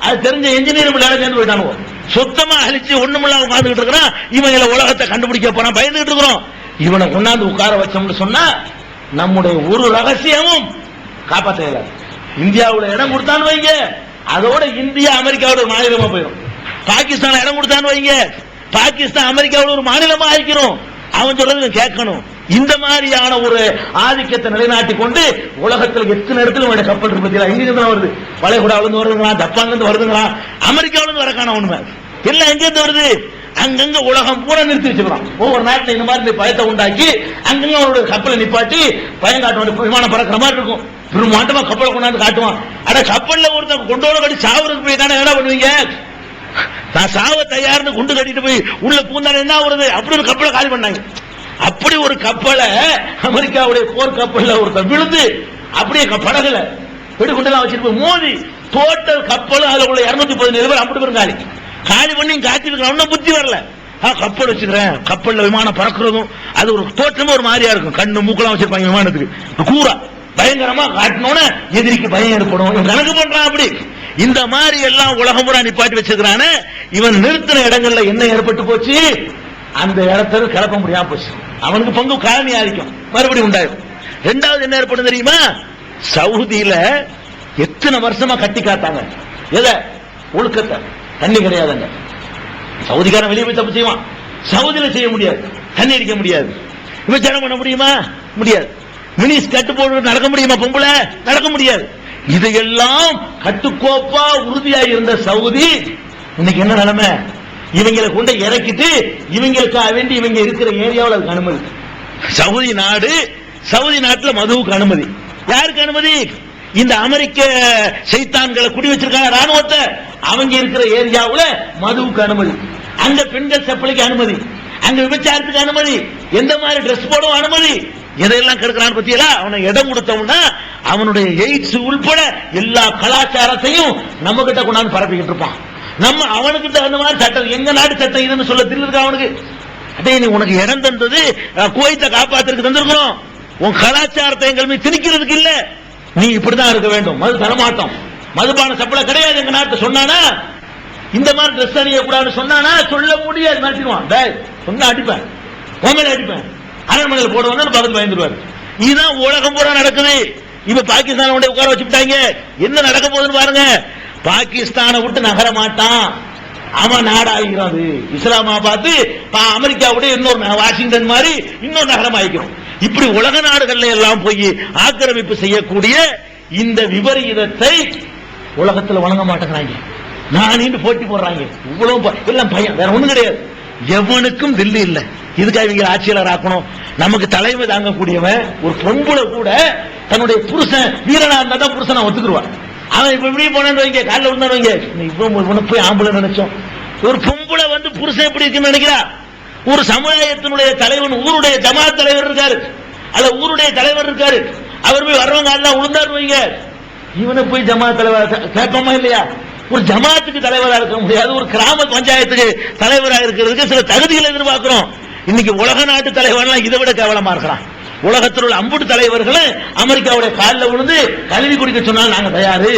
அது தெரிஞ்ச என்ஜினியர் சேர்ந்து போயிட்டானுவோ. சுத்தமா அழிச்சு ஒண்ணுமில்லாம உட்கார்ந்துட்டு இருக்கிறான். இவங்களை உலகத்தை கண்டுபிடிக்க போறான், பயந்துட்டு இருக்கிறோம். இவனை கொண்டாந்து உட்கார வச்சோம்னு சொன்னா நம்முடைய ஒரு ரகசியமும் காப்பாற்ற இந்தியாவுல இடம் கொடுத்தான்னு வைங்க, அதோட இந்தியா அமெரிக்காவோட ஒரு மாநிலமா போயிடும். பாகிஸ்தான் இடம் கொடுத்தான்னு வைங்க, பாகிஸ்தான் அமெரிக்காவோட ஒரு மாநிலமா ஆகிக்கிறோம். அவன் சொல்றது கேட்கணும். இந்த மாதிரியான ஒரு ஆதிக்கத்தை நிலைநாட்டி கொண்டு உலகத்தில் எத்தனை இடத்துல கப்பல் இருக்கு பத்தியா, எங்கிருந்து வருது, வளைகுடாவில இருந்து வருதுங்களா, ஜப்பான்ல இருந்து வருதுங்களா, அமெரிக்காவில இருந்து வரக்கான உண்மை எல்லாம் எங்கிருந்து வருது. அங்கங்க உலகம் பூரா நிறுத்தி வச்சுக்கலாம். ஒவ்வொரு நாட்டில் இந்த மாதிரி பயத்தை உண்டாக்கி அங்கங்க அவருடைய கப்பலை நிப்பாட்டி பயம் காட்டுவான். விமானம் பறக்கிற மாதிரி இருக்கும், பெருமாட்டமா கப்பலை கொண்டாந்து காட்டுவான். அட கப்பல்ல ஒருத்தர் கொண்டோட கட்டி சாவருக்கு போய் தானே என்ன பண்ணுவீங்க? நான் சாவ தயார்னு குண்டு கட்டிட்டு போய் உள்ள பூந்தான என்ன வருது, அப்படி ஒரு கப்பலை காலி பண்ணாங்க. அப்படி ஒரு கப்பலை அமெரிக்காவுடைய போர் கப்பல்ல ஒருத்தர் விழுந்து அப்படியே படகுல வெடிகுண்டெல்லாம் வச்சுட்டு போய் மோதி டோட்டல் கப்பல் அதுல உள்ள 217 பேர் அப்படி பேரும் காலி பண்ணி காத்திருக்க புத்தி வரல. கப்பல் வச்சுக்கிறேன், கப்பல்ல விமானம் பறக்கிறதும் அது ஒரு தோற்றமே ஒரு மாதிரியா இருக்கும். கண்ணு மூக்கெல்லாம் வச்சிருப்பாங்க விமானத்துக்கு, கூரா பயங்கரமா காட்டினோன்னு எதிரிக்கு பயம் ஏற்படும். கணக்கு பண்றான் அப்படி. இந்த மாதிரி எல்லாம் உலகம் பூரா நிப்பாட்டி வச்சிருக்கிறான. இவன் நிறுத்தின இடங்கள்ல என்ன ஏற்பட்டு போச்சு, அந்த இடத்துல கிளப்ப முடியாம போச்சு. அவனுக்கு பங்கு காலனி ஆதிக்கம் மறுபடியும் உண்டாயிரும். ரெண்டாவது என்ன ஏற்படும் தெரியுமா, சவுதியில எத்தனை வருஷமா கட்டி காத்தாங்க எதை, ஒழுக்கத்தை. தண்ணி கிடையாதுங்க, சவுதிக்காரன் வெளியே போய் தப்பு செய்வான், சவுதியில செய்ய முடியாது, தண்ணி அடிக்க முடியாது, விபச்சாரம் பண்ண முடியுமா, முடியாது. மினிஸ் கட்டு போட்டு நடக்க முடியுமா, பொம்பளை நடக்க முடியாது. இதையெல்லாம் கட்டுக்கோப்பா உறுதியா இருந்த சவுதி இன்னைக்கு என்ன நிலைமை, இவங்களை கொண்டு இறக்கிட்டு இவங்களுக்காக வேண்டி இவங்க இருக்கிற ஏரியாவில் அதுக்கு அனுமதி. சவுதி நாடு, சவுதி நாட்டில் மதுவுக்கு அனுமதி. யாருக்கு அனுமதி? இந்த அமெரிக்க சைத்தான்களை குடி வச்சிருக்காங்க ராணுவத்தை, அவங்க இருக்கிற ஏரியாவில் மதுவுக்கு அனுமதி, அங்க பெண்கள் செப்பலுக்கு அனுமதி, அங்க விபச்சாரத்துக்கு அனுமதி, எந்த மாதிரி டிரெஸ் போடவும் அனுமதி. எதையெல்லாம் கெடுக்கிறான் பத்தியலா. அவனை இடம் கொடுத்தவனா அவனுடைய எய்ட்ஸ் உள்பட எல்லா கலாச்சாரத்தையும் நம்ம கிட்ட கொண்டாந்து பரப்பிக்கிட்டு இருப்பான். நம்ம அவனுக்கிட்ட அந்த மாதிரி சட்டம், எங்க நாடு சட்டம் இதுன்னு சொல்ல தெரியல அவனுக்கு. அதே நீ உனக்கு இடம் தந்தது குவைத்தை காப்பாத்துறதுக்கு தந்திருக்கிறோம், உன் கலாச்சாரத்தை எங்கள் மீது திணிக்கிறதுக்கு இல்ல, நீ இப்படிதான் இருக்க வேண்டும், மது தரமாட்டோம், மதுபான சப்பளை கிடையாது எங்க நாட்டு சொன்னானா, இந்த மாதிரி ட்ரெஸ் அணியக்கூடாதுன்னு சொன்னானா சொல்ல முடியாது, மாற்றிடுவான். சொன்னா அடிப்பேன், கோமையில அடிப்பேன், அரண்மனையில் போடுவாங்க, பக்கத்து பயந்துருவாரு. இதுதான் உலகம் பூரா நடக்குது. இப்ப பாகிஸ்தான் உட்கார வச்சுட்டாங்க. என்ன நடக்க போகுதுன்னு பாருங்க. பாகிஸ்தானை விட்டு நகர மாட்டான், அவன் நாடாகிறது. இஸ்லாமாபாத் அமெரிக்காவுடைய இன்னொரு வாஷிங்டன் மாதிரி இன்னொரு நகரம் ஆகிக்கிறோம். இப்படி உலக நாடுகள்ல எல்லாம் போய் ஆக்கிரமிப்பு செய்யக்கூடிய இந்த விபரீதத்தை உலகத்தில் வழங்க மாட்டேங்கிறாங்க. நான் போட்டி போடுறாங்க. இவ்வளவு எல்லாம் பயம், வேற ஒண்ணும் கிடையாது. எவனுக்கும் தில்லி இல்ல, இதுக்காக இவங்க ஆட்சியாளர் ஆக்கணும், நமக்கு தலைமை தாங்கக்கூடியவன். ஒரு பொம்பளை கூட தன்னுடைய புருஷன் வீரனா இருந்தா தான் புருஷனை ஒத்துக்குருவான். அவன் இப்ப இப்படி போனேன்னு வைங்க, காலில் விழுந்தாங்க, இவ்வளவு போய் ஆம்பளை நினைச்சோம். ஒரு பொம்பளை புருஷன் எப்படி இருக்குன்னு நினைக்கிறா. ஒரு சமுதாயத்தினுடைய தலைவன், ஊருடைய ஜமாத் தலைவர் இருக்காரு, அல்ல ஊருடைய தலைவர் இருக்காரு, அவர் போய் வர்றவங்க எல்லாம் உளுந்தாரு வைங்க, இவனை போய் ஜமாத் தலைவர் கேட்போமா இல்லையா? ஒரு ஜமாத்துக்கு தலைவராக இருக்க முடியாது, ஒரு கிராம பஞ்சாயத்துக்கு தலைவராக இருக்கிறதுக்கு சில தகுதிகளை எதிர்பார்க்கிறோம். இன்னைக்கு உலக நாட்டு தலைவர்லாம் இதை விட கேவலமா இருக்கிறான். உலகத்தில் உள்ள அம்புட்டு தலைவர்கள் அமெரிக்காவுடைய காலில் விழுந்து கல்வி குடிக்க சொன்னால் நாங்க தயாரு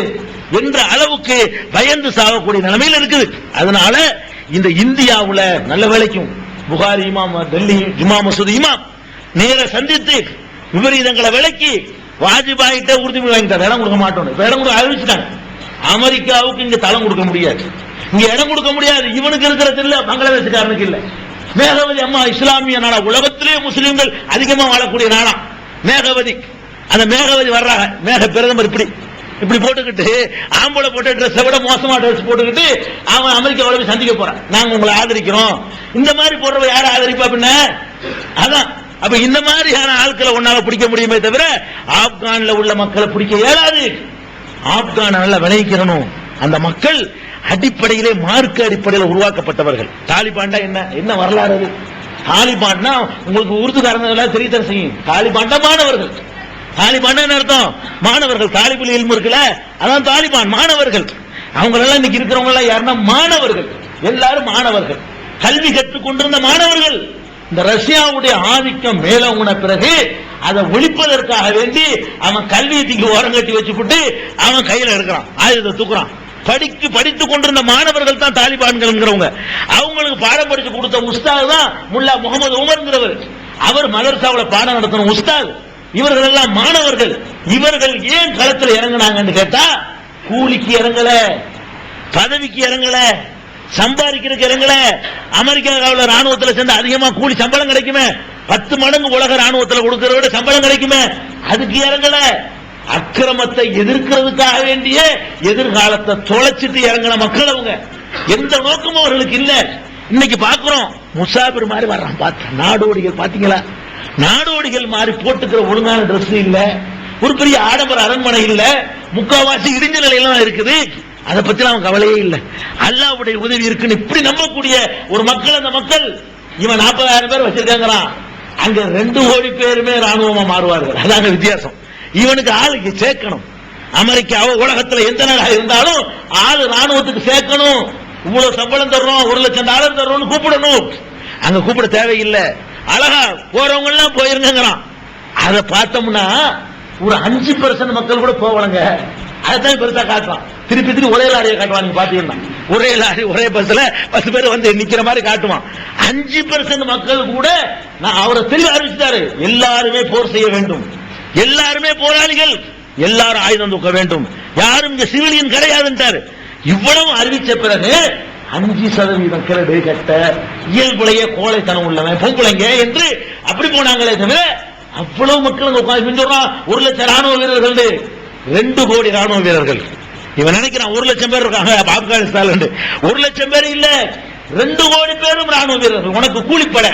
என்ற அளவுக்கு பயந்து சாகக்கூடிய நிலைமையில் இருக்குது. அதனால இந்த இந்தியாவுல நல்ல வேலைக்கும் புகாரி இமாம், டெல்லி ஜுமா மசூதி இமாம் நேர சந்தித்து விபரீதங்களை விளக்கி வாஜ்பாயிட்ட உறுதிமொழி வாங்கிட்டார், இடம் கொடுக்க மாட்டோம். இப்ப இடம் கொடுக்க அறிவிச்சுட்டாங்க. அமெரிக்காவுக்கு இங்க தளம் கொடுக்க முடியாது, இங்க இடம் கொடுக்க முடியாது. இவனுக்கு இருக்கிறது இல்ல, பங்களாதேஷ்காரனுக்கு இல்ல. மேகவதி அம்மா இஸ்லாமிய நாடா, உலகத்திலே முஸ்லிம்கள் அதிகமா வாழக்கூடிய நாடா மேகவதி. அந்த மேகவதி வர்றாங்க, மேக பிரதமர் இப்படி இப்படி போட்டுக்கிட்டு ஆம்பளை போட்ட ட்ரெஸ் விட மோசமா ட்ரெஸ் போட்டுக்கிட்டு அவன் அமெரிக்காவோட போய் சந்திக்க போறான். நாங்க உங்களை ஆதரிக்கிறோம். இந்த மாதிரி போடுறவ யாரை ஆதரிப்பா? பின்ன அதான் அப்ப இந்த மாதிரியான ஆட்களை ஒன்னால பிடிக்க முடியுமே தவிர ஆப்கான்ல உள்ள மக்களை பிடிக்க இயலாது. ஆப்கான் நல்லா விளைவிக்கணும். அந்த மக்கள் அடிப்படையிலே மார்க்க அடிப்படையில் உருவாக்கப்பட்டவர்கள். தாலிபான்டா என்ன வரலாறு அது? தாலிபான்னா உங்களுக்கு உருதுகாரங்க தெரியத்தர செய்யும். தாலிபான்டா மாணவர்கள். தாலிபான் என்ன அர்த்தம்? மாணவர்கள். தாலிபுல் இல்ம் இருக்குல்ல, அதான் தாலிபான், மாணவர்கள். அவங்க எல்லாம் இன்னைக்கு இருக்கிறவங்க எல்லாம் யாருன்னா மாணவர்கள், எல்லாரும் மாணவர்கள், கல்வி கற்றுக் கொண்டிருந்த மாணவர்கள். இந்த ரஷ்யாவுடைய ஆதிக்கம் மேலோங்கின பிறகு அதை ஒழிப்பதற்காக வேண்டி அவன் கல்வியத்துக்கு ஓரம் கட்டி வச்சுட்டு அவன் கையில எடுக்கிறான், ஆயுதத்தை தூக்குறான். படித்துக் கொண்டிருந்த மாணவர்கள் தான் தாலிபான்கள். அவங்களுக்கு பாடம் படிச்சு கொடுத்த உஸ்தாது தான் முல்லா முகமது உமர்ங்கிறவர். அவர் மதரசாவுல பாடம் நடத்தணும் உஸ்தாது. இவர்கள் எல்லாம் மாணவர்கள். இவர்கள் ஏன் களத்தில் இறங்கினாங்கன்னு கேட்டா, கூலிக்கு இறங்கல, பதவிக்கு இறங்கல, சம்பாதிக்கிறதுக்கு இறங்கல. அமெரிக்காவில் ராணுவத்தில் சேர்ந்து அதிகமா கூலி சம்பளம் கிடைக்குமே, 10 மடங்கு உலக ராணுவத்தில் கொடுக்கிறத விட சம்பளம் கிடைக்குமே, அதுக்கு இறங்கல. அக்கிரமத்தை எதிர்க்கிறதுக்காக வேண்டிய எதிர்காலத்தை தொலைச்சிட்டு இறங்கின மக்கள் அவங்க. எந்த நோக்கமும் அவர்களுக்கு இல்ல. இன்னைக்கு பாக்குறோம் முசாபிர் மாதிரி வர்றான். நாடோடிகள் பாத்தீங்களா? நாடோடிகள் மாதிரி போட்டுக்கிற ஒழுங்கான டிரெஸ் இல்ல, ஒரு பெரிய ஆடம்பர அரண்மனை இல்ல, முக்காவாசி இடிஞ்ச நிலையெல்லாம் இருக்குது. அதை பத்தி அவன் கவலையே இல்லை. அல்லாஹ்வுடைய உதவி இருக்குன்னு இப்படி நம்பக்கூடிய ஒரு மக்கள். அந்த மக்கள் இவன் 40,000 பேர் வச்சிருக்காங்கிறான், அங்க 2 கோடி பேருமே ராணுவமா மாறுவார்கள். அதாங்க வித்தியாசம். இவனுக்கு ஆளுக்கு சேர்க்கணும். அமெரிக்காவோ உலகத்தில் எந்த நாடா இருந்தாலும் ஆளு ராணுவத்துக்கு சேர்க்கணும். இவ்வளவு சம்பளம் தர்றோம், $1,00,000 தர்றோம்னு கூப்பிடணும். அங்க கூப்பிட தேவையில்லை. அழகா போறவங்க எல்லாம் போயிருங்கிறான். அதை பார்த்தோம்னா ஒரு 5% மக்கள் கூட போவாங்க. அதான் பெருசா காட்டுவான். திருப்பி ஒரே லாரியை காட்டுவான். நீங்க பாத்தீங்கன்னா ஒரே லாரி ஒரே பஸ்ல 10 பேர் வந்து நிக்கிற மாதிரி காட்டுவான். 5% மக்கள் கூட நான் அவரை தெளிவு அறிவிச்சிட்டாரு. எல்லாருமே போர் செய்ய வேண்டும், எல்லாருமே போராளிகள், எல்லாரும் ஆயுதம் தூக்க வேண்டும், யாரும் இங்க சிவிலியன் கிடையாதுன்றாரு. இவ்வளவு அறிவிச்ச பிறகு 5% கிரடு கட்ட இயல்புலையே கோழைத்தனம் உள்ளவன் பொம்பளைங்க என்று அப்படி போனாங்களே தவிர அவ்வளவு மக்கள் உட்காந்து சொல்றான் 1,00,000 ராணுவ வீரர்கள், 2 கோடி ராணுவ வீரர்கள். இவன் நினைக்கிறான் 1,00,000 பேர் இருக்காங்க ஆப்கானிஸ்தான். 1,00,000 பேர் இல்ல, 2 கோடி பேரும் ராணுவ வீரர்கள். உனக்கு கூலிப்பட.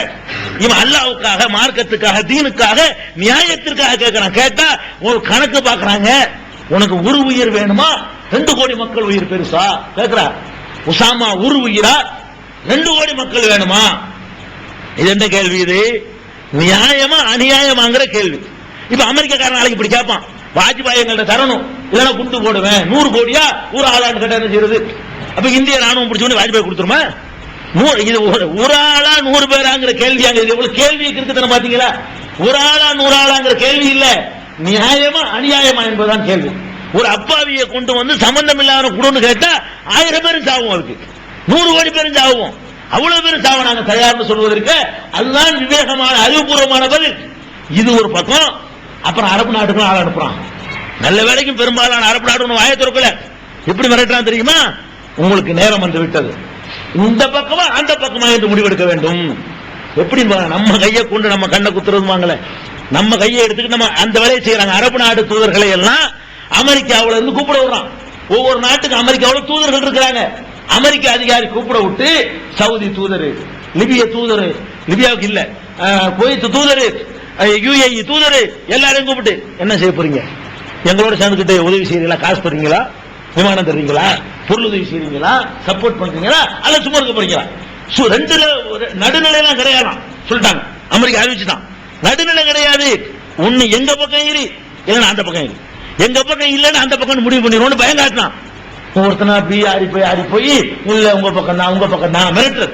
இவன் அல்லாஹ்வுக்காக, மார்க்கத்துக்காக, தீனுக்காக, நியாயத்திற்காக கேட்கிறான். கேட்டா ஒரு கணக்கு பாக்குறாங்க. உனக்கு ஒரு உயிர் வேணுமா, 2 கோடி மக்கள் உயிர் பெருசா கேட்கிறா? உசாமா ஒரு உயிரா, 2 கோடி மக்கள் வேணுமா? இது என்ன கேள்வி? இது நியாயமா அநியாயமாங்கிற கேள்வி. இப்ப அமெரிக்காக்காரன் நாளைக்கு இப்படி கேட்பான், வாஜ்பாய் எங்கள்ட்ட தரணும், இல்லைன்னா குண்டு போடுவேன், 100 கோடியா ஒரு ஆளாண்டு கேட்டா என்ன செய்யறது? அப்ப இந்திய ராணுவம் பிடிச்ச வாஜ்பாய் கொடுத்துருமா? இது ஒரு ஆளா 100 பேராங்கிற கேள்வி. அங்க எவ்வளவு கேள்வி இருக்குன்னு பாத்தீங்களா? ஒரு ஆளா 100 ஆளாங்கிற கேள்வி இல்ல, நியாயமா அநியாயமா என்பதுதான் கேள்வி. ஒரு அப்பாவியை கொண்டு வந்து சம்பந்தம் இல்லாத குடுன்னு கேட்டா 1000 பேரும் சாவும், அதுக்கு 100 கோடி பேரும் சாவும். அவ்வளவு பேரும் சாவ நாங்க தயார்னு சொல்வதற்கு அதுதான் விவேகமான அறிவுபூர்வமான பதில். இது ஒரு பக்கம். அப்புறம் அரபு நாட்டுக்கு ஆள் அனுப்புறான். நல்ல வேலைக்கும் பெரும்பாலான அரபு நாடு வாயை திறக்கல. எப்படி மிரட்டுறான் தெரியுமா? உங்களுக்கு நேரம் வந்து விட்டது, இந்த பக்கமா அந்த பக்கமா என்று முடிவெடுக்க வேண்டும். எப்படி நம்ம கையை கொண்டு நம்ம கண்ணை குத்துறதுவாங்களே, நம்ம கையை எடுத்துக்கிட்டு நம்ம அந்த வேலையை செய்யறாங்க. அரபு நாடு தூதர்களை எல்லாம் அமெரிக்காவில இருந்து கூப்பிட விடுறான். ஒவ்வொரு நாட்டுக்கு அமெரிக்காவில் தூதர்கள் இருக்கிறாங்க. அமெரிக்க அதிகாரி கூப்பிட விட்டு சவுதி தூதர், லிபிய தூதர், லிபியாவுக்கு இல்ல, குவைத் தூதர், UAE தூதர், எல்லாரையும் கூப்பிட்டு என்ன செய்ய போறீங்க? எங்களோட சேர்ந்துக்கிட்டு உதவி செய்யறீங்களா? காசு தர்றீங்களா? விமானம் தர்றீங்களா? பொருள் உதவி செய்றீங்களா? சப்போர்ட் பண்றீங்களா? அல்ல சும்மா இருக்க போறீங்களா? ரெண்டுல நடுநிலையெல்லாம் கிடையாது சொல்லிட்டாங்க. அமெரிக்கா அறிவிச்சுட்டான், நடுநிலை கிடையாது. ஒண்ணு எங்க பக்கம் இரு, இல்லைன்னா அந்த பக்கம் இரு. எங்க பக்கம் இல்லைன்னா அந்த பக்கம் முடிவு பண்ணிடுவோம் பயம் காட்டினான். ஒருத்தனா அப்படி ஆடி போய் இல்ல உங்க பக்கம் தான், உங்க பக்கம் தான் மிரட்டுறது.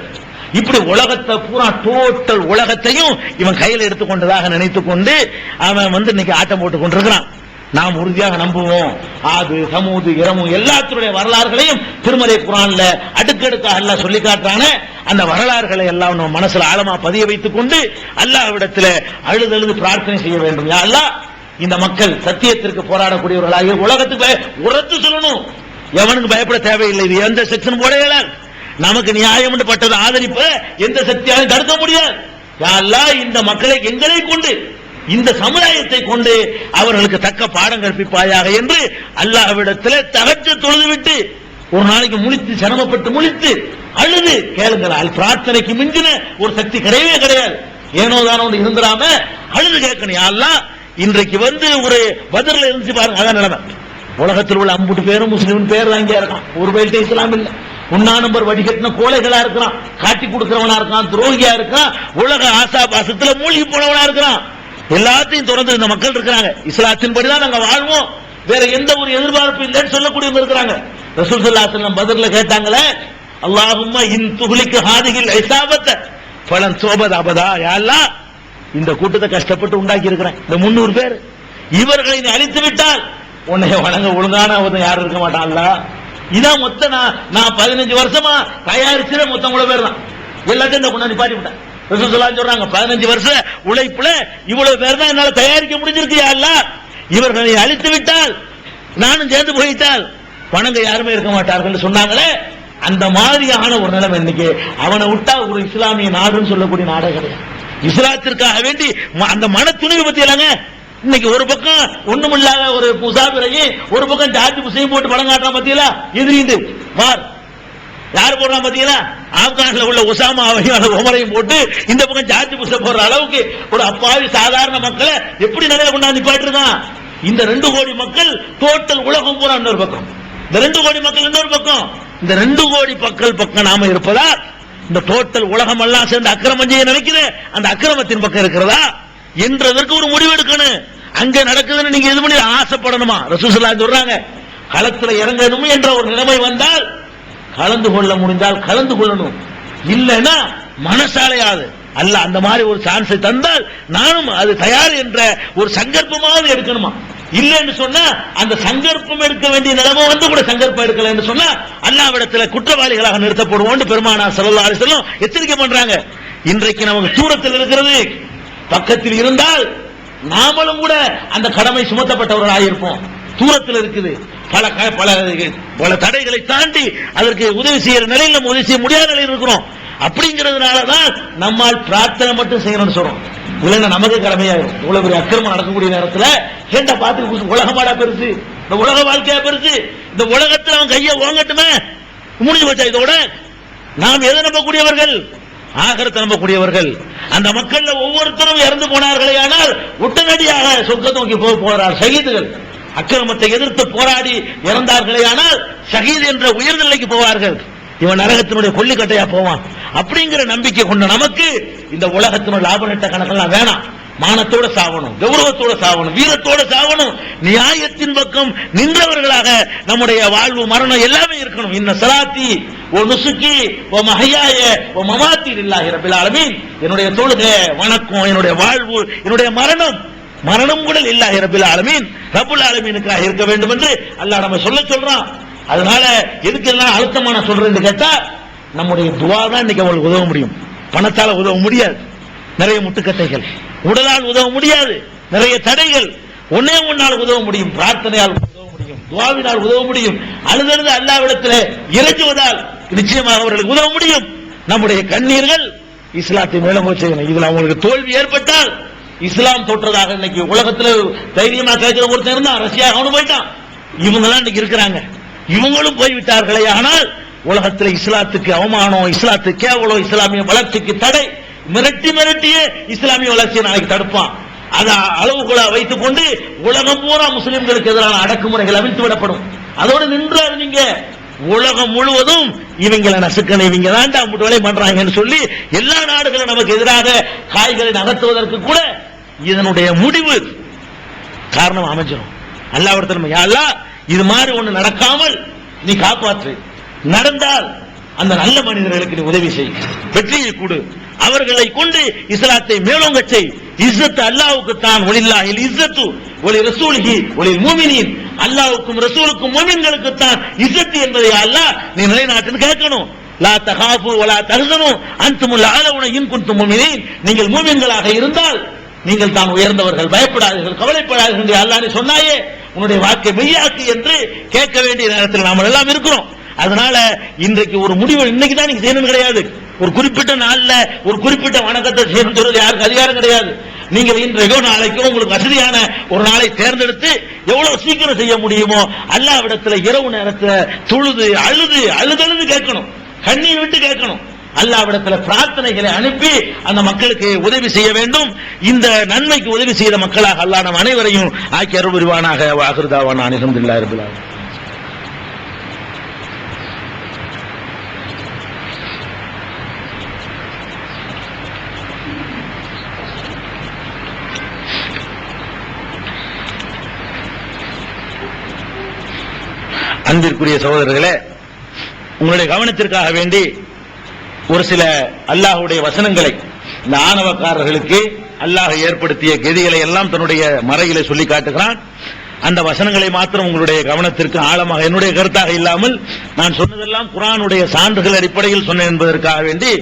இப்படி உலகத்தை பூரா டோட்டல் உலகத்தையும் இவன் கையில் எடுத்துக்கொண்டதாக நினைத்துக் கொண்டு அவன் இன்னைக்கு ஆட்டம் போட்டுக் கொண்டிருக்கிறான். நாம் உறுதியாக நம்புவோம், ஆது சமூது இரமு எல்லாத்துடைய வரலாறுகளையும் திருமறை குர்ஆன்ல அடுக்கடுக்காக அல்லாஹ் சொல்லி காட்டுறான அந்த வரலாறுகளை எல்லாம் நம்ம மனசுல ஆழமா பதிய வைத்துக் கொண்டு அல்லாஹ்விடத்தில் அழுது பிரார்த்தனை செய்ய வேண்டும். யா அல்லாஹ், இந்த மக்கள் சத்தியத்திற்கு போராடக்கூடியவர்களாக உலகத்துக்கு உரத்து சொல்லணும். எவனுக்கு பயப்பட தேவையில்லை. இது எந்த செக்ஷன் போடையில நமக்கு நியாயம் பட்டது ஆதரிப்ப எந்த சக்தியாலும் தடுக்க முடியாது. யா அல்லாஹ், இந்த மக்களை எங்களை கொண்டு, இந்த சமுதாயத்தை கொண்டு அவர்களுக்கு தக்க பாடம் கற்பிப்பாயாக என்று அல்லாஹ்விடத்தில் தகஜத் தொழுதுவிட்டு ஒரு நாளைக்கு முழித்து சிரமப்பட்டு முழித்து அழுது கேளுங்கள். பிரார்த்தனைக்கு மிஞ்சின ஒரு சக்தி கிடையவே கிடையாது. ஏனோ தானோ இருந்துடாம அழுது கேட்கணும். யாரெல்லாம் இன்றைக்கு ஒரு பத்ர்ல இருந்துச்சு பாருங்க, அதான் நிலைமை. உலகத்தில் உள்ள 50 பேரும் முஸ்லிம் பேர் தான் இங்கே இருக்கான். ஒரு பேர்ட்ட இஸ்லாம் இல்ல. உண்ணா நம்பர் வடிகட்டின கோழைகளா இருக்கிறான், காட்டி கொடுக்கிறவனா இருக்கான், துரோகியா இருக்கான், உலக ஆசா பாசத்துல மூழ்கி போனவனா இருக்கிறான். எல்லாத்தையும் தொடர்ந்து இந்த மக்கள் இருக்கிறாங்க. இஸ்லாத்தின்படிதான் நாங்க வாழ்வோம், வேற எந்த ஒரு எதிர்பார்ப்பு இல்லைன்னு சொல்லக்கூடியவங்க இருக்கிறாங்க. ரசூல் ஸல்லல்லாஹு அலைஹி வஸல்லம் பத்ர்ல கேட்டாங்களே, அல்லாஹும்ம இன் துஹ்லிக ஹாதிஹில் இஸாபத ஃபலன் துபத அபதா. யா அல்லாஹ், இந்த கூட்டத்தை கஷ்டப்பட்டு உண்டாக்கி இருக்கிறேன், இந்த 300 பேர், இவர்களை நீ அழித்து விட்டால் உன்னை வணங்க ஒழுங்கான யாரும் இருக்க மாட்டான்ல. இதான் மொத்தம் நான் 15 வருஷமா தயாரிச்ச மொத்தம் கூட பேர் தான். எல்லாத்தையும் கொண்டாந்து பாட்டி விட்டேன். ரசூல் ஸல்லல்லாஹு அலைஹி வஸல்லம் சொல்றாங்க, 15 வருஷ உழைப்புல இவ்வளவு பேர் தான் என்னால தயாரிக்க முடிஞ்சிருக்கு. யா அல்லாஹ், இவர்களை அழித்து விட்டால் நானும் சேர்ந்து போயிட்டால் வணங்க யாருமே இருக்க மாட்டார்கள் சொன்னாங்களே. அந்த மாதிரியான ஒரு நிலைமை இன்னைக்கு. அவனை விட்டா ஒரு இஸ்லாமிய நாடுன்னு சொல்லக்கூடிய நாடே கிடையாது. இஸ்லாத்திற்காக வேண்டி அந்த மன துணிவு பத்தி இல்லங்க. இன்னைக்கு ஒரு பக்கம் ஒண்ணுமில்லாத ஒரு முசாபிரையும், ஒரு பக்கம் ஜார்ஜ் புஷையும் போட்டு படம் காட்டுறான் பத்தியலா, எதிரிந்து வார் யார் போடுறான் பத்தியலா, ஆப்கானில் உள்ள உசாமாவையும் உமரையும் போட்டு இந்த பக்கம் ஜார்ஜ் புஷ போடுற அளவுக்கு ஒரு அப்பாவி சாதாரண மக்களை எப்படி நிலையில கொண்டாந்து நிப்பாட்டு இருக்கான். இந்த 2 கோடி மக்கள் டோட்டல் உலகம் பூரா இன்னொரு பக்கம், இந்த 2 கோடி மக்கள் இன்னொரு பக்கம். இந்த 2 கோடி மக்கள் பக்கம் நாம இருப்பதா, இந்த டோட்டல் உலகம் எல்லாம் சேர்ந்து அக்கிரமம் செய்ய நினைக்கிறேன், அந்த அக்கிரமத்தின் பக்கம் இருக்கிறதா என்றதற்கு ஒரு முடிவு எடுக்கணும். அங்க நடக்குதுன்னு நீங்க இது பண்ணி ஆசைப்படணுமா? ரசூல் ஸல்லல்லாஹு அலைஹி வஸல்லம் சொல்றாங்க, களத்துல இறங்கணும் என்ற ஒரு நிலைமை வந்தால் கலந்து கொள்ள முடிந்தால் கலந்து கொள்ளணும், இல்லைன்னா மனசாலையாது அல்ல அந்த மாதிரி ஒரு சான்ஸை தந்தால் நானும் அது தயார் என்ற ஒரு சங்கல்பமாவது எடுக்கணுமா. இல்லைன்னு சொன்னா அந்த சங்கல்பம் எடுக்க வேண்டிய நிலைமை கூட சங்கல்பம் எடுக்கல என்று சொன்னா அல்லாஹ்விடத்தில் குற்றவாளிகளாக நிறுத்தப்படுவோம் பெருமானார் ஸல்லல்லாஹு அலைஹி வஸல்லம் எச்சரிக்கை பண்றாங்க. இன்றைக்கு நமக்கு தூரத்தில் இருக்கிறது, பக்கத்தில் இருந்தால் நாமளும் கூட அந்த கடமை சுமத்தப்பட்டவர்களாக இருப்போம். தூரத்தில் இருக்குது, பல தடைகளை தாண்டி அதற்கு உதவி செய்யற நிலையில் நம்ம உதவி செய்ய முடியாத நிலையில் இருக்கிறோம். அப்படிங்கிறதுனாலதான் நம்மால் பிரார்த்தனை மட்டும் செய்யணும்னு சொல்றோம். இல்லைன்னா நமக்கு கடமையாகும். இவ்வளவு பெரிய அக்கிரமம் நடக்கக்கூடிய நேரத்தில் ஏண்டா பார்த்து உலகமாடா பெருசு, இந்த உலக வாழ்க்கையா பெருசு, இந்த உலகத்தில் அவன் கையை ஓங்கட்டுமே முடிஞ்சு வச்சா. இதோட நாம் எதை நம்பக்கூடியவர்கள்? ஆகரத்தை நம்பக்கூடியவர்கள். அந்த மக்கள் ஒவ்வொருத்தரும் இறந்து போனார்களே, ஆனால் உடனடியாக சொர்க்கத்தை நோக்கி போகிறார் ஷஹீதுகள். அக்கிரமத்தை எதிர்த்து போராடி இறந்தார்களே, ஆனால் ஷஹீத் என்ற உயர்நிலைக்கு போவார்கள். இவன் நரகத்தினுடைய கொல்லிக்கட்டையா போவான். அப்படிங்கிற நம்பிக்கை கொண்ட நமக்கு இந்த உலகத்தினுடைய லாப நட்ட கணக்கெல்லாம் வேணாம். மானத்தோட சாவணும், கௌரவத்தோட சாவணும், வீரத்தோட சாவணும், நியாயத்தின் பக்கம் நின்றவர்களாக நம்முடைய வாழ்வு மரணம் எல்லாமே இருக்கணும். இன்ன ஸலாத்தி வ நுசுகி வ மஹ்யாய வ மமாத்தி லில்லாஹி ரப்பில் ஆலமீன். என்னுடைய தொழுகை, வணக்கம், என்னுடைய வாழ்வு, என்னுடைய மரணம் கூட லில்லாஹி ரப்பில் ஆலமீன், ரப்புல் ஆலமீனுக்காக இருக்க வேண்டும் என்று அல்லாஹ் நம்ம சொல்றான். அதனால எதுக்கு எல்லாம் அழுத்தமான சொல்றேன்னு கேட்டா, நம்முடைய துஆ தான் இன்னைக்கு அவங்களுக்கு உதவ முடியும். பணத்தால உதவ முடியாது, நிறைய முட்டுக்கட்டைகள். உடலால் உதவ முடியாது, நிறைய தடைகள். ஒன்னே ஒன்னால் உதவ முடியும், பிரார்த்தனையால் உதவ முடியும், துஆவினால் உதவ முடியும், அழுதழுது அல்லாஹ்விடத்தில் இறைஞ்சுவதால் நிச்சயமாக அவர்களுக்கு உதவ முடியும். நம்முடைய கண்ணீர்கள் இஸ்லாத்தை மேலோங்க செய்யணும். இதுல அவங்களுக்கு தோல்வி ஏற்பட்டால் இஸ்லாம் தோற்றதாக இன்னைக்கு உலகத்தில் தைரியமா கேட்கிற ஒருத்தர் இருந்தான், ரஷ்யா, அவனு போயிட்டான். இவங்கெல்லாம் இன்னைக்கு இருக்கிறாங்க, இவங்களும் போய்விட்டார்களே. ஆனால் உலகத்தில் இஸ்லாத்துக்கு அவமானம், இஸ்லாத்துக்கு கேவலம், இஸ்லாமிய வளர்ச்சிக்கு தடை, மிரட்டியே இஸ்லாமிய வளர்ச்சியை நாளைக்கு தடுப்பான். அதை அளவுகோலா வைத்துக் கொண்டு உலகம் பூரா முஸ்லிம்களுக்கு எதிரான அடக்குமுறைகள் அவிழ்த்து விடப்படும். அதோடு நின்றாரு நீங்க உலகம் முழுவதும் இவங்களை நசுக்கணும், இவங்க தாண்டா முட்டு வேலை பண்றாங்கன்னு சொல்லி எல்லா நாடுகளும் நமக்கு எதிராக காய்களை நகர்த்துவதற்கு கூட இதனுடைய முடிவு காரணம் அமைஞ்சிடும். அல்லாஹ்விடத்தில் நம்ம, யா அல்லாஹ், இது மாதிரி ஒண்ணு நடக்காமல் நீ காப்பாற்று, நடந்தால் அந்த நல்ல மனிதர்களுக்கு நீ உதவி செய், வெற்றியை கொடு, அவர்களை கொண்டு இஸ்லாத்தை மேலோங்க செய். இஸ்ஸத் அல்லாஹ்வுக்கு தான், வலில்லாஹில் இஸ்ஸத்து வலி ரசூலிஹி வலில் முஃமினீன். அல்லாஹ்வுக்கும் ரசூலுக்கும் முஃமின்களுக்கு தான் இஸ்ஸத் என்பதை அல்லாஹ் நீ நிலைநாட்டுன்னு கேட்கணும். லா தகாஃபு வலா தஹ்சனு அன்துமுல் அலவுன இன் குன்தும் முஃமினீன். நீங்கள் முஃமின்களாக இருந்தால் நீங்கள் தான் உயர்ந்தவர்கள், பயப்படாதீர்கள், கவலைப்படாதீர்கள் என்று அல்லாஹ் நீ சொன்னாயே, உன்னுடைய வாக்கை மெய்யாக்கு என்று கேட்க வேண்டிய நேரத்தில் நாம் எல்லாம் இருக்கிறோம். அதனால இன்றைக்கு ஒரு முடிவு இன்னைக்கு தான் நீங்க செய்யணும் கிடையாது. ஒரு குறிப்பிட்ட நாள்ல ஒரு குறிப்பிட்ட வணக்கத்தை செய்யணும் சொல்றது யாருக்கு அதிகாரம் கிடையாது. நீங்கள் இன்றைக்கோ நாளைக்கோ உங்களுக்கு வசதியான ஒரு நாளை தேர்ந்தெடுத்து எவ்வளவு சீக்கிரம் செய்ய முடியுமோ அல்லாஹ்விடத்தில் இரவு நேரத்தில் தொழுது அழுது கேட்கணும், கண்ணீர் விட்டு கேட்கணும். அல்லாஹ்விடத்தில் பிரார்த்தனைகளை அனுப்பி அந்த மக்களுக்கு உதவி செய்ய வேண்டும். இந்த நன்மைக்கு உதவி செய்த மக்களாக அல்லாஹ் நம் அனைவரையும் ஆக்கி அருள் புரிவானாக. வாஹிரு தஅவானா அல்ஹம்துலில்லாஹி ரப்பில் ஆலமீன். அன்பிற்குரிய சகோதரர்களே, உங்களுடைய கவனத்திற்காக வேண்டி ஒரு சில அல்லாஹ்வுடைய வசனங்களை, இந்த ஆணவக்காரர்களுக்கு அல்லாஹ் ஏற்படுத்திய கதிகளை எல்லாம் தன்னுடைய மறையிலே சொல்லி காட்டுகிறான். அந்த வசனங்களை மாத்திரம் உங்களுடைய கவனத்திற்கு ஆழமாக, என்னுடைய கருத்தாக இல்லாமல் நான் சொன்னதெல்லாம் குர்ஆனுடைய சான்றுகள் அடிப்படையில் சொன்னேன் என்பதற்காக வேண்டி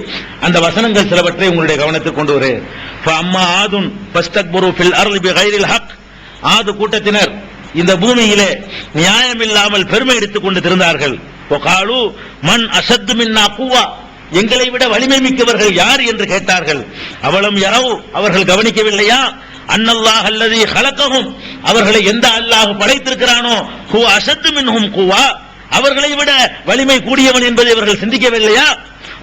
அந்த வசனங்கள் சிலவற்றை உங்களுடைய கவனத்துக்கு கொண்டு வருகிறேன். ஃபஅம்மா ஆதுன் ஃபஸ்தக்பரு ஃபில் அர்லி பிகைரில் ஹக். ஆது கூட்டத்தினர் இந்த பூமியிலே நியாயமில்லாமல் பெருமை எடுத்துக் கொண்டு திரிந்தார்கள். வகாலு மன் அஷத்து மின்னா குவா, எங்களை விட வலிமை மிக்கவர்கள் யார் என்று கேட்டார்கள். அவலம் யரவு, அவர்கள் கவனிக்கவில்லையா? அன்னல்லாஹ் அல்லதி ஹலகஹும், அவர்களை எந்த அல்லாஹ் படைத்திருக்கிறானோ, ஹுவ அஷத்து மின்ஹும் குவா, அவர்களை விட வலிமை கூடியவன் என்பதை அவர்கள் சிந்திக்கவில்லையா?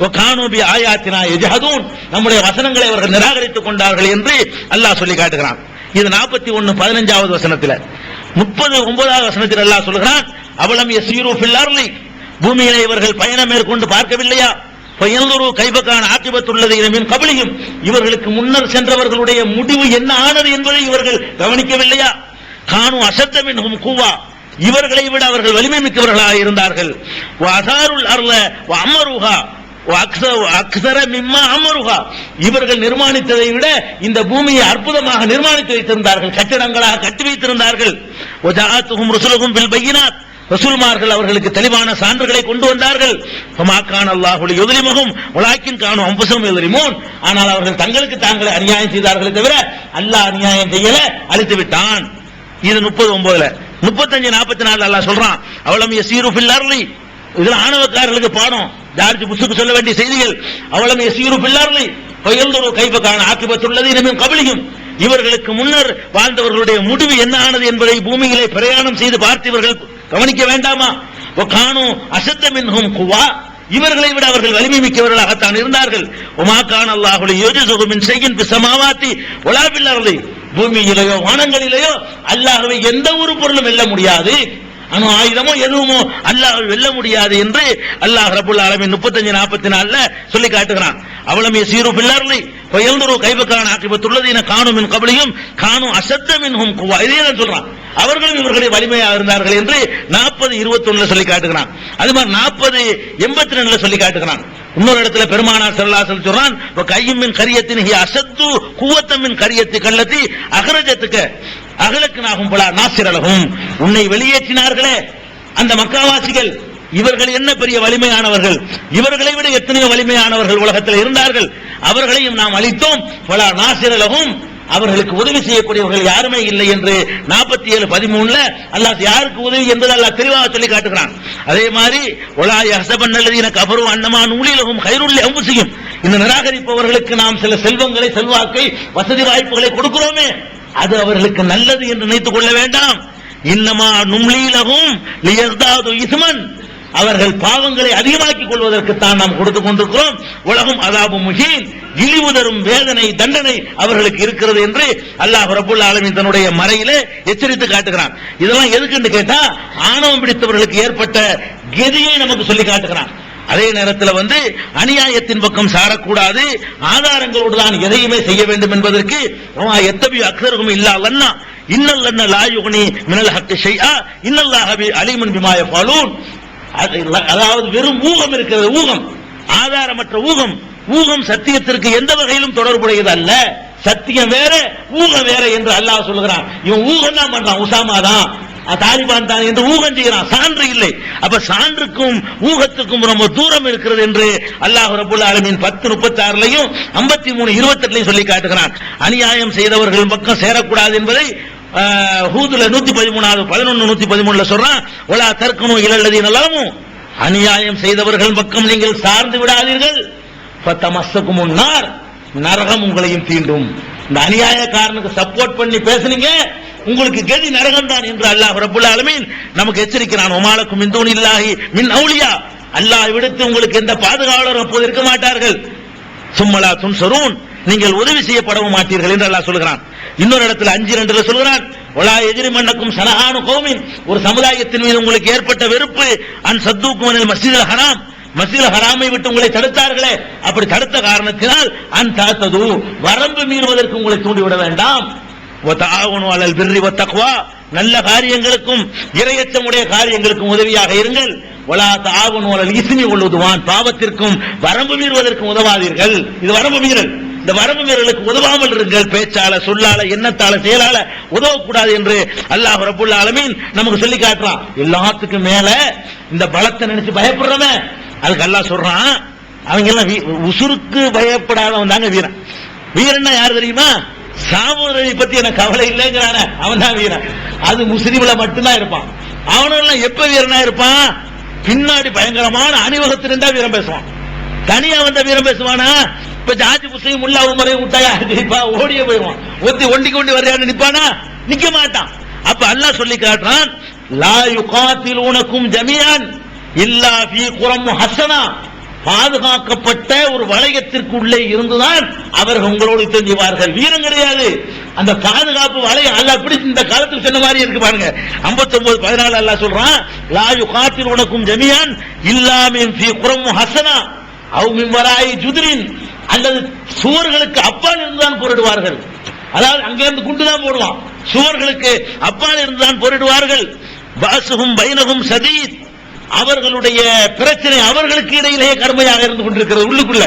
வகானு பி ஆயாத்தினா யஜஹதூன், நம்முடைய வசனங்களை அவர்கள் நிராகரித்துக் கொண்டார்கள் என்று அல்லாஹ் சொல்லி காட்டுகிறான். இது 41:15 வசனத்தில். 39வது வசனத்தில் அல்லாஹ் சொல்கிறான், அவலம் யஸீரு ஃபில் அர்லி, பூமியிலே இவர்கள் பயணம் மேற்கொண்டு பார்க்கவில்லையா? ஃபயன்துரு கைஃப கான ஆகிபத்துல்லதீன மின் கப்லிஹிம், இவர்களுக்கு முன்னர் சென்றவர்களுடைய முடிவு என்ன ஆனது என்பதை இவர்கள் கவனிக்கவில்லையா? கானு அஷத்த மின்ஹும் குவா, இவர்களை விட அவர்கள் வலிமை மிக்கவர்களாக இருந்தார்கள். வஅஸாருல் அர்ல வஅமருஹா அக்ஸர மிம்மா அமருஹா, இவர்கள் நிர்மாணித்ததை விட இந்த பூமியை அற்புதமாக நிர்மாணித்து வைத்திருந்தார்கள், கட்டிடங்களாக கட்டி வைத்திருந்தார்கள். வஜாஅத்துஹும் ருசுலுஹும் பில் பையினாத், ரசூல்மார்கள் அவர்களுக்கு தெளிவான சான்றுகளை கொண்டு வந்தார்கள். ஃபமா கான அல்லாஹு லியுத்லிமஹும் வலாக்கின் கானு அன்ஃபுஸஹும் யظلمون, ஆனால் அவர்கள் தங்களுக்கு தாங்களே அநியாயம் செய்தார்களே தவிர அல்லாஹ் அநியாயம் செய்யல, அழித்து விட்டான். இது 39ல. 35-44 அல்லாஹ் சொல்றான், அவலம் யஸீரு ஃபில் அர்லி, இதுல ஆணவக்காரர்களுக்கு பாடம், ஜார்ஜ் புஷ்க்கு சொல்ல வேண்டிய செய்திகள். அவலம் யஸீரு ஃபில் அர்லி ஃபயன்துரு கைஃப கான ஆகிபத்துல்லதீன மின் கப்லிஹிம், இவர்களுக்கு முன்னர் வாழ்ந்தவர்களுடைய முடிவு என்ன ஆனது என்பதை பூமியிலே பிரயாணம் செய்து பார்த்து இவர்கள் கவனிக்க வேண்டாமா? வகானு அஷத்த மின்ஹும் குவா, இவர்களை விட அவர்கள் வலிமை மிக்கவர்களாகத்தான் இருந்தார்கள். வமா கான அல்லாஹு லியுஜிஸஹு மின் ஷைஇன் ஃபிஸ் ஸமாவாத்தி வலா ஃபில் அர்லி, பூமியிலேயோ வானங்களிலேயோ அல்லாஹ்வை எந்த ஒரு பொருளும் வெல்ல முடியாது, அணு ஆயுதமோ எதுவுமோ அல்லாஹ் வெல்ல முடியாது என்று அல்லாஹ் ரப்பல் ஆலமீன் 35-44 சொல்லி காட்டுகிறான். அவலம் யஸீரு ஃபில் அர்லி ஃபயன்துரு கைஃப கான ஆகிபத்துல்லதீன கானு மின் கப்லிஹிம் கானு அஷத்த மின்ஹும் குவா, இதே தான் சொல்றான். அவர்களும் இவர்களுடைய வலிமையாக இருந்தார்கள் என்று 40:21 சொல்லி காட்டுகிறான். அது மாதிரி 40:82 சொல்லி காட்டுகிறான். இன்னொரு இடத்துல பெருமானார் ஸல்லல்லாஹு அலைஹி வஸல்லம் சொல்றான், வகையும் மின் கரியத்தின் ஹி அஷத்து குவத்தம் மின் கரியத்தி கல்லத்தி அஹ்ரஜத்துக அகலக்னாஹும் பலா நாசிரலஹும், உன்னை வெளியேற்றினார்களே அந்த மக்காவாசிகள், இவர்கள் என்ன பெரிய வலிமையானவர்கள், இவர்களை விட எத்தனையோ வலிமையானவர்கள் உலகத்தில் இருந்தார்கள், அவர்களையும் நாம் அழித்தோம். பலா நாசிரலஹும், அவர்களுக்கு உதவி செய்யக்கூடியவர்கள் யாருமே இல்லை என்று 47:13 அல்லாஹ் யாருக்கு உதவி என்பதை அல்லாஹ் தெளிவாக சொல்லி காட்டுகிறான். அதே மாதிரி வலா யஹ்ஸபன்னல்லதீன கஃபரு அன்னமா நூலிலஹும் கைருல் லிஅன்ஃபுஸிஹிம், இந்த நிராகரிப்பவர்களுக்கு நாம் சில செல்வங்களை, செல்வாக்கை, வசதி வாய்ப்புகளை கொடுக்கிறோமே, அது அவர்களுக்கு நல்லது என்று நினைத்துக் கொள்ள வேண்டாம். இன்னமா நும்லீலஹும் லியஸ்தாது இஸ்மன், அவர்கள் பாவங்களை அதிகமாக்கிக் கொள்வதற்குத்தான் நாம் கொடுத்துக் கொண்டிருக்கிறோம். உலகம் அதாபு முஹீன், இழிவு தரும் வேதனை, தண்டனை அவர்களுக்கு இருக்கிறது என்று அல்லாஹ் ரப்பல் ஆலமீன் தன்னுடைய மறையிலே எச்சரித்து காட்டுகிறான். இதெல்லாம் எதுக்குன்னு கேட்டா, ஆணவம் பிடித்தவர்களுக்கு ஏற்பட்ட கதியை நமக்கு சொல்லி காட்டுகிறான். அதே நேரத்தில் அநியாயத்தின் பக்கம் சாரக்கூடாது, ஆதாரங்களோடு தான் எதையுமே செய்ய வேண்டும் என்பதற்கு எத்தபி அக்ஸருஹும் இல்லா லன்னா இன்னல்லன்ன லா யுக்னி மினல் ஹக்கி ஷைஆ இன்னல்லாஹ அலீமுன் பிமா யஃபலூன், அதாவது வெறும் ஊகம் இருக்கிறது, ஊகம், ஆதாரமற்ற ஊகம். ஊகம் சத்தியத்திற்கு எந்த வகையிலும் தொடர்புடையது அல்ல. சத்தியம் வேற, ஊகம் வேற என்று அல்லாஹ் சொல்கிறான். இவன் ஊகம் தான் பண்றான், உசாமா தான், தாலிபான் தான் என்று ஊகம் செய்கிறான், சான்று இல்லை. அப்ப சான்றுக்கும் ஊகத்துக்கும் ரொம்ப தூரம் இருக்கிறது என்று அல்லாஹ் ரப்பல் ஆலமீன் 10:36 53:28 சொல்லி காட்டுகிறான். அநியாயம் செய்தவர்கள் பக்கம் சேரக்கூடாது என்பதை ஹூதுல 113 சொல்றான். வலா தர்கனு இலல்லதீன லலமு, அநியாயம் செய்தவர்கள் பக்கம் நீங்கள் சார்ந்து விடாதீர்கள். ஃபதமஸ்ஸகுமுன் நார், நரகம் உங்களையும் தீண்டும். இந்த அநியாயக்காரனுக்கு சப்போர்ட் பண்ணி பேசுனீங்க, உங்களுக்கு கதி நரகம் தான் என்று அல்லாஹ் ரப்பல் ஆலமீன் நமக்கு எச்சரிக்கிறான். உமாலக்கும் மின் தூனில்லாஹி மின் அவுலியா, அல்லாஹ் விடுத்து உங்களுக்கு எந்த பாதுகாவலரும் அப்போது இருக்க மாட்டார்கள். சும்மலா துன்சரூன், நீங்கள் உதவி செய்யப்படவும் மாட்டீர்கள் என்று அல்லாஹ் சொல்கிறான். இன்னொரு இடத்துல 5:2 சொல்கிறான், வலா எஜ்ரிமன்னக்கும் ஷனஆனு கௌமின், ஒரு சமுதாயத்தின் மீது உங்களுக்கு ஏற்பட்ட வெறுப்பு, அன் சத்தூக்கும் அனில் மஸ்ஜிதுல் ஹராம், மஸ்ஜிதுல் ஹராமை விட்டு உங்களை தடுத்தார்களே, அப்படி தடுத்த காரணத்தினால் அன் தஅதது, வரம்பு மீறுவதற்கு உங்களை தூண்டிவிட வேண்டாம். வ தஆவனு அலல் பிர்ரி வத் தக்வா, நல்ல காரியங்களுக்கும் இறையச்சமுடைய காரியங்களுக்கும் உதவியாக இருங்கள். வலா தஆவனு அலல் இஸ்மி வல் உத்வான், பாவத்திற்கும் வரம்பு மீறுவதற்கும் உதவாதீர்கள். இது வரம்பு மீறல். இந்த வரம்பு மீறலுக்கு உதவாமல் இருங்கள். பேச்சால, சொல்லால, எண்ணத்தால, செயலால உதவக்கூடாது என்று அல்லாஹ் ரப்பல் ஆலமீன் நமக்கு சொல்லி காட்டுறான். எல்லாத்துக்கும் மேல இந்த பலத்தை நினைச்சு பயப்படுறவன், அதுக்கு அல்லாஹ் சொல்றான், அவங்க எல்லாம் உசுருக்கு பயப்படாதவன் தாங்க வீரன். வீரன்னா யாரு தெரியுமா? சாவுறதை பத்தி எனக்கு கவலை இல்லைங்கிறான அவன் தான் வீரன். அது முஸ்லிம்ல மட்டும்தான் இருப்பான். அவனெல்லாம் எப்ப வீரனா இருப்பான்? பின்னாடி பயங்கரமான அணிவகத்திலிருந்தா வீரம் பேசுவான். தனியா வந்த வீரம் பேசுவானா? இப்ப ஜாஜி புஸ்தையும் முல்லா உமரையும் விட்டாயா ஓடியே போயிடுவான். ஒண்டி கொண்டு வரையான்னு நிப்பானா? நிக்க மாட்டான். அப்ப அல்லாஹ் சொல்லி காட்டுறான், லா யுகாத்திலூனக்கும் ஜமீஅன் இல்லா ஃபீ குரம் ஹஸனா, பாதுகாக்கப்பட்ட ஒரு வளையத்திற்கு உள்ளே இருந்துதான் அவர்கள் உங்களோடு யுத்தம் செய்வார்கள். வீரம் கிடையாது. அந்த பாதுகாப்பு வளையம் அல்லாஹ் பிடிச்சு இந்த காலத்துக்கு சொன்ன மாதிரி இருக்கு பாருங்க. 59:14 அல்லாஹ் சொல்றான், லா யுகாத்திலூனக்கும் ஜமீஅன் இல்லா மின் ஃபீ குரம் ஹஸனா அவ் மின் வராயி ஜுத்ரின், அல்லது சுவர்களுக்கு அப்பால் இருந்துதான் போரிடுவார்கள். அதாவது அங்கிருந்து குண்டு தான் போடுவான். சுவர்களுக்கு அப்பால் இருந்துதான் போரிடுவார்கள். பாசுகும் பைனகும் சதீத், அவர்களுடைய பிரச்சனை அவர்களுக்கு இடையிலேயே கடுமையாக இருந்து கொண்டிருக்கிறது. உள்ளுக்குள்ள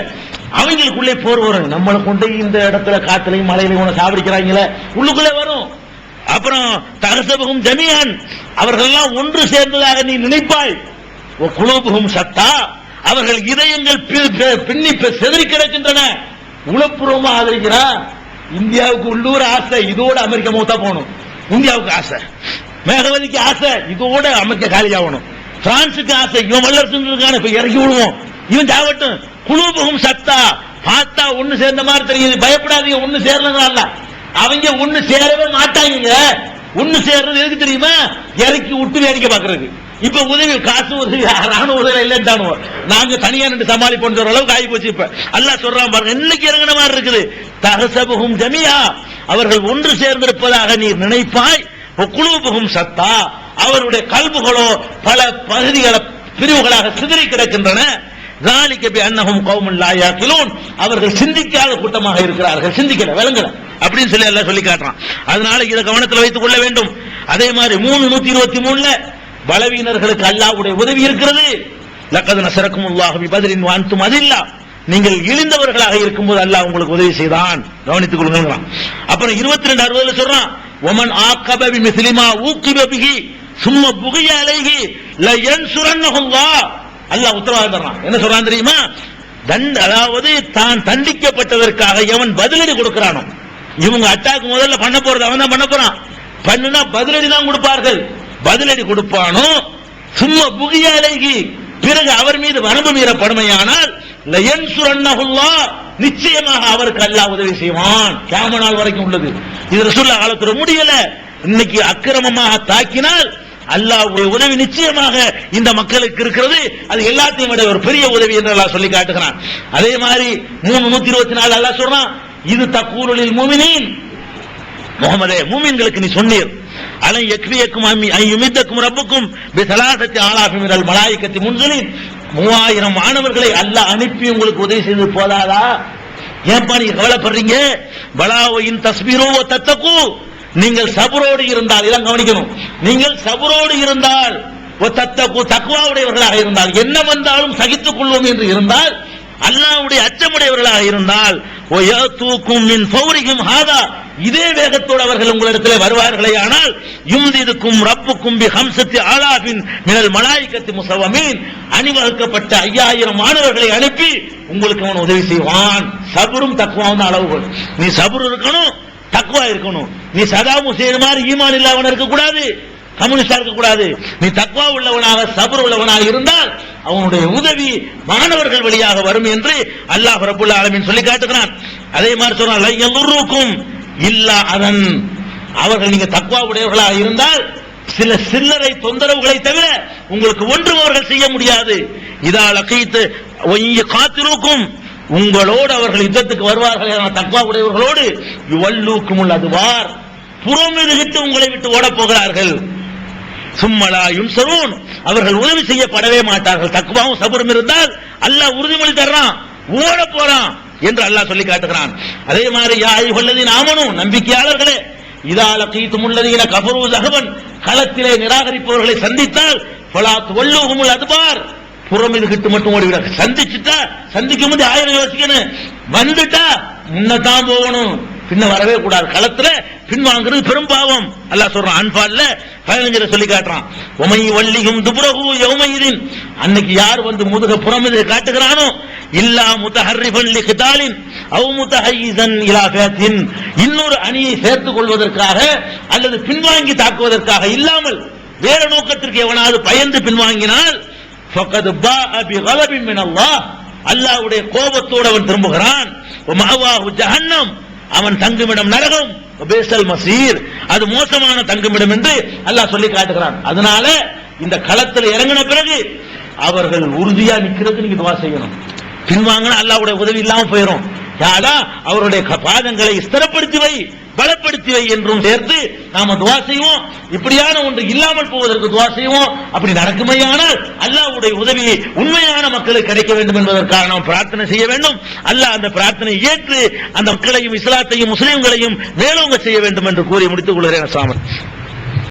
அவங்களுக்குள்ளே போர் வரும். நம்மளை கொண்டு இந்த இடத்துல காத்திலையும் மலையிலையும் உன சாவடிக்கிறாங்களே, உள்ளுக்குள்ளே வரும். அப்புறம் தகசபகும் ஜமீஅன், அவர்கள் எல்லாம் ஒன்று சேர்ந்ததாக நீ நினைப்பாய். குலூபுகும் சத்தா, அவர்கள் இதயங்கள் பின்னி செதறி கிடக்கின்றன. உளப்பூர்வமா ஆதரிக்கிறான். இந்தியாவுக்கு உள்ளூர் ஆசை, இதோட அமெரிக்கா மௌத்தா போகணும். இந்தியாவுக்கு ஆசை, மேகவதிக்கு ஆசை, இதோட அமெரிக்கா காலியாகணும். பிரான்சுக்கு ஆசை, இவன் வல்லரசு இருக்கான இப்ப இறக்கி விடுவோம், இவன் ஜாவட்டும். குலூபுகும் சத்தா, பார்த்தா ஒண்ணு சேர்ந்த மாதிரி தெரியுது. பயப்படாதீங்க, ஒண்ணு சேரல. அவங்க ஒண்ணு சேரவே மாட்டாங்க. ஒண்ணு சேர்றது எதுக்கு தெரியுமா? இறக்கி விட்டு வேடிக்கை பாக்குறது. இப்ப உதவி காசு உதவி ராணுவ உதவி இல்லைன்னு நாங்க தனியா நின்று சமாளிப்போம் அளவுக்கு ஆகி போச்சு. இப்ப அல்லாஹ் சொல்றான் பாருங்க, இன்னைக்கு இறங்கின மாதிரி இருக்குது. தகசபுகும் ஜமீஆ, அவர்கள் ஒன்று சேர்ந்திருப்பதாக நீ நினைப்பாய். குலூபுகும் சத்தா, அவருடைய கல்புகளோ பல பகுதிகள பிரிவுகளாக சிதறி கிடக்கின்றன. ذَلِكَ بِأَنَّهُمْ قَوْمٌ لَا يَعْقِلُونَ, அவர்கள் சிந்திக்காத கூட்டமாக இருக்கிறார்கள். சிந்திக்கல, விளங்கல அப்படின்னு சொல்லி அல்லாஹ் சொல்லி காட்டுறான். அதனால இதை கவனத்தில் வைத்துக் கொள்ள வேண்டும். அதே மாதிரி 3:123 பலவீனர்களுக்கு அல்லாஹ்வுடைய உதவி இருக்கிறது. லக்கத் நஸரக்குமுல்லாஹு பிபத்ரின் வ அன்தும் அதில்லா, நீங்கள் இழிந்தவர்களாக இருக்கும்போது அல்லாஹ் உங்களுக்கு உதவி செய்தான், கவனித்துக் கொள்ளுங்க. அப்புறம் 22:60 சொல்றான், ومن عاقب بمثل ما عوقب به ثم بغي عليه لينصرنه الله, அல்லாஹ் உத்தரவாதம் தர்றான். என்ன சொல்றான் தெரியுமா? அதாவது தான் தண்டிக்கப்பட்டதற்காக எவன் பதிலடி கொடுக்கிறானோ, இவங்க அட்டாக் முதல்ல பண்ண போறது அவன் தான் பண்ண போறான், பண்ணுனா பதிலடி தான் கொடுப்பார்கள். பதிலடி கொடுப்பானோ சும்மா புகியாலேகி, பிறகு அவர் மீது வரம்பு மீறப்படுமையானால் லயன்சுரன்னஹுல்லாஹ், நிச்சயமாக அவருக்கு அல்லாஹ் உதவி செய்வான். கியாமத் நாள் வரைக்கும் உள்ளது. இது ரசூலுல்லாஹ் காலத்துல முடியல. இன்னைக்கு அக்கிரமமாக தாக்கினால் அல்லாஹ்வுடைய உதவி நிச்சயமாக இந்த மக்களுக்கு இருக்கிறது. அது எல்லாத்தையும் விட ஒரு பெரிய உதவி என்று அல்லாஹ் சொல்லி காட்டுகிறான். அதே மாதிரி 3:124 அல்லாஹ் சொல்றான், இது தக்கூலுலில் முஃமினீன், முஹம்மதே மூமின்களுக்கு நீ சொன்னீர், அலை யக்ஃபியக்கும் ஐயுமித்தக்கும் ரப்புக்கும் பிஸலாசத்தி ஆலாஃபி மினல் மலாயிகத்தி முன்ஸலின், 3000 மாணவர்களை அல்லாஹ் அனுப்பி உங்களுக்கு உதவி செய்து போதாதா? ஏன்பா நீங்க கவலைப்படுறீங்க? பலாவின் தஸ்பீரோ தத்தகு, நீங்கள் சபரோடு இருந்தால், இதெல்லாம் கவனிக்கணும், நீங்கள் சபரோடு இருந்தால், தத்தகு தக்வாவுடையவர்களாக இருந்தால், என்ன வந்தாலும் சகித்துக் கொள்வோம் என்று இருந்தால், அல்லாஹ்வுடைய அச்சமுடையவர்களாக இருந்தால், வயதூக்கும் மின் ஃபௌரிஹிம் ஹாதா, இதே வேகத்தோடு அவர்கள் உங்களிடத்தில் வருவார்களே ஆனால், யும்திதுக்கும் ரப்புக்கும் பி ஹம்ஸத்தி ஆலாஃபின் மினல் மலாயிகத்தி முஸவ்வமீன், அணிவகுக்கப்பட்ட 5000 மாணவர்களை அனுப்பி உங்களுக்கு அவன் உதவி செய்வான். சபரும் தக்வாவும் தான் அளவுகள். நீ சபர் இருக்கணும், தக்வா இருக்கணும். நீ சதாம் ஹுசைன் மாதிரி ஈமான் இல்லாதவன் இருக்கக்கூடாது, கம்யூனிஸ்டா இருக்கக்கூடாது. நீ தக்வா உள்ளவனாக சபர் உள்ளவனாக இருந்தால் அவனுடைய உதவி மாணவர்கள் வழியாக வரும் என்று அல்லாஹ் ரப்பல் ஆலமீன் சொல்லி காட்டுகிறான். அதே மாதிரி சொல்றான், லையதுருக்கும் இல்லா அதன், அவர்கள் நீங்க தக்வா உடையவர்களாக இருந்தால் சில சில்லறை தொந்தரவுகளை தவிர உங்களுக்கு ஒன்றும் அவர்கள் செய்ய முடியாது. இதால் அகைத்து காத்திருக்கும், உங்களோடு அவர்கள் யுத்தத்துக்கு வருவார்கள், தக்வா உடையவர்களோடு வல்லூக்கும் அதுவார், புறமிருகிட்டு உங்களை விட்டு ஓடப் போகிறார்கள். சும்மலா யுன்சரூன், அவர்கள் உதவி செய்யப்படவே மாட்டார்கள். தக்வாவும் சபரும் இருந்தால் அல்லாஹ் உறுதிமொழி தர்றான், ஓட போறான் என்று அல்லாஹ் சொல்லி காட்டுகிறான். அதே மாதிரி யா அய்யுஹல்லதீன ஆமனூ, நம்பிக்கையாளர்களே, இதா லகீதுமுல்லதீன கஃபரூ ஸஹபன், களத்திலே நிராகரிப்பவர்களை சந்தித்தால் ஃபலா துவல்லுஹுமுல் அத்பார், புறமிருகிட்டு மட்டும் ஓடிவிட. சந்திச்சுட்டா, சந்திக்கும் போது ஆயிரம் யோசிக்கணும், வந்துட்டா முன்னதான் போகணும், பின்ன வரவே கூடாது. களத்துல பின்வாங்கிறது பெரும் பாவம். அல்லாஹ் சொல்றான் அன்பால்ல 15 சொல்லி காட்டுறான். உமை வள்ளியும் துபுரஹு யௌமையிதின், அன்னைக்கு யார் வந்து முதுக புறமிது காட்டுகிறானோ, இல்லா முத்தஹர்ரிஃபன் லிகிதாலின் அவ் முத்தஹய்யிஸன் இலா ஃபியத்தின், இன்னொரு அணியை சேர்த்துக் கொள்வதற்காக அல்லது பின்வாங்கி தாக்குவதற்காக இல்லாமல் வேற நோக்கத்திற்கு எவனாவது பயந்து பின்வாங்கினால் ஃபகத் பாஅ பிகலபின் மினல்லாஹ், அல்லாஹ்வுடைய கோபத்தோடு அவன் திரும்புகிறான். வமஅவாஹு ஜஹன்னம், அவன் தங்குமிடம் நரகம். பேசல் மசீர், அது மோசமான தங்குமிடம் என்று அல்லாஹ் சொல்லி காட்டுகிறான். அதனால இந்த களத்தில் இறங்கின பிறகு அவர்கள் உறுதியா நிக்கிறதுக்கு நீங்க துவா செய்யணும். பின்வாங்கினா அல்லாஹ்வுடைய உதவி இல்லாம போயிடும். யாரா அவருடைய பாதங்களை ஸ்திரப்படுத்தி வை, பலப்படுத்தி வை என்றும் சேர்த்து நாம துவா செய்வோம். இப்படியான ஒன்று இல்லாமல் போவதற்கு துவா செய்வோம். அப்படி நடக்குமையானால் அல்லாஹ்வுடைய உதவி உண்மையான மக்களுக்கு கிடைக்க வேண்டும் என்பதற்காக நாம் பிரார்த்தனை செய்ய வேண்டும். அல்லாஹ் அந்த பிரார்த்தனை ஏற்று அந்த மக்களையும் இஸ்லாத்தையும் முஸ்லிம்களையும் மேலோங்க செய்ய வேண்டும் என்று கூறி முடித்துக் கொள்கிறேன்.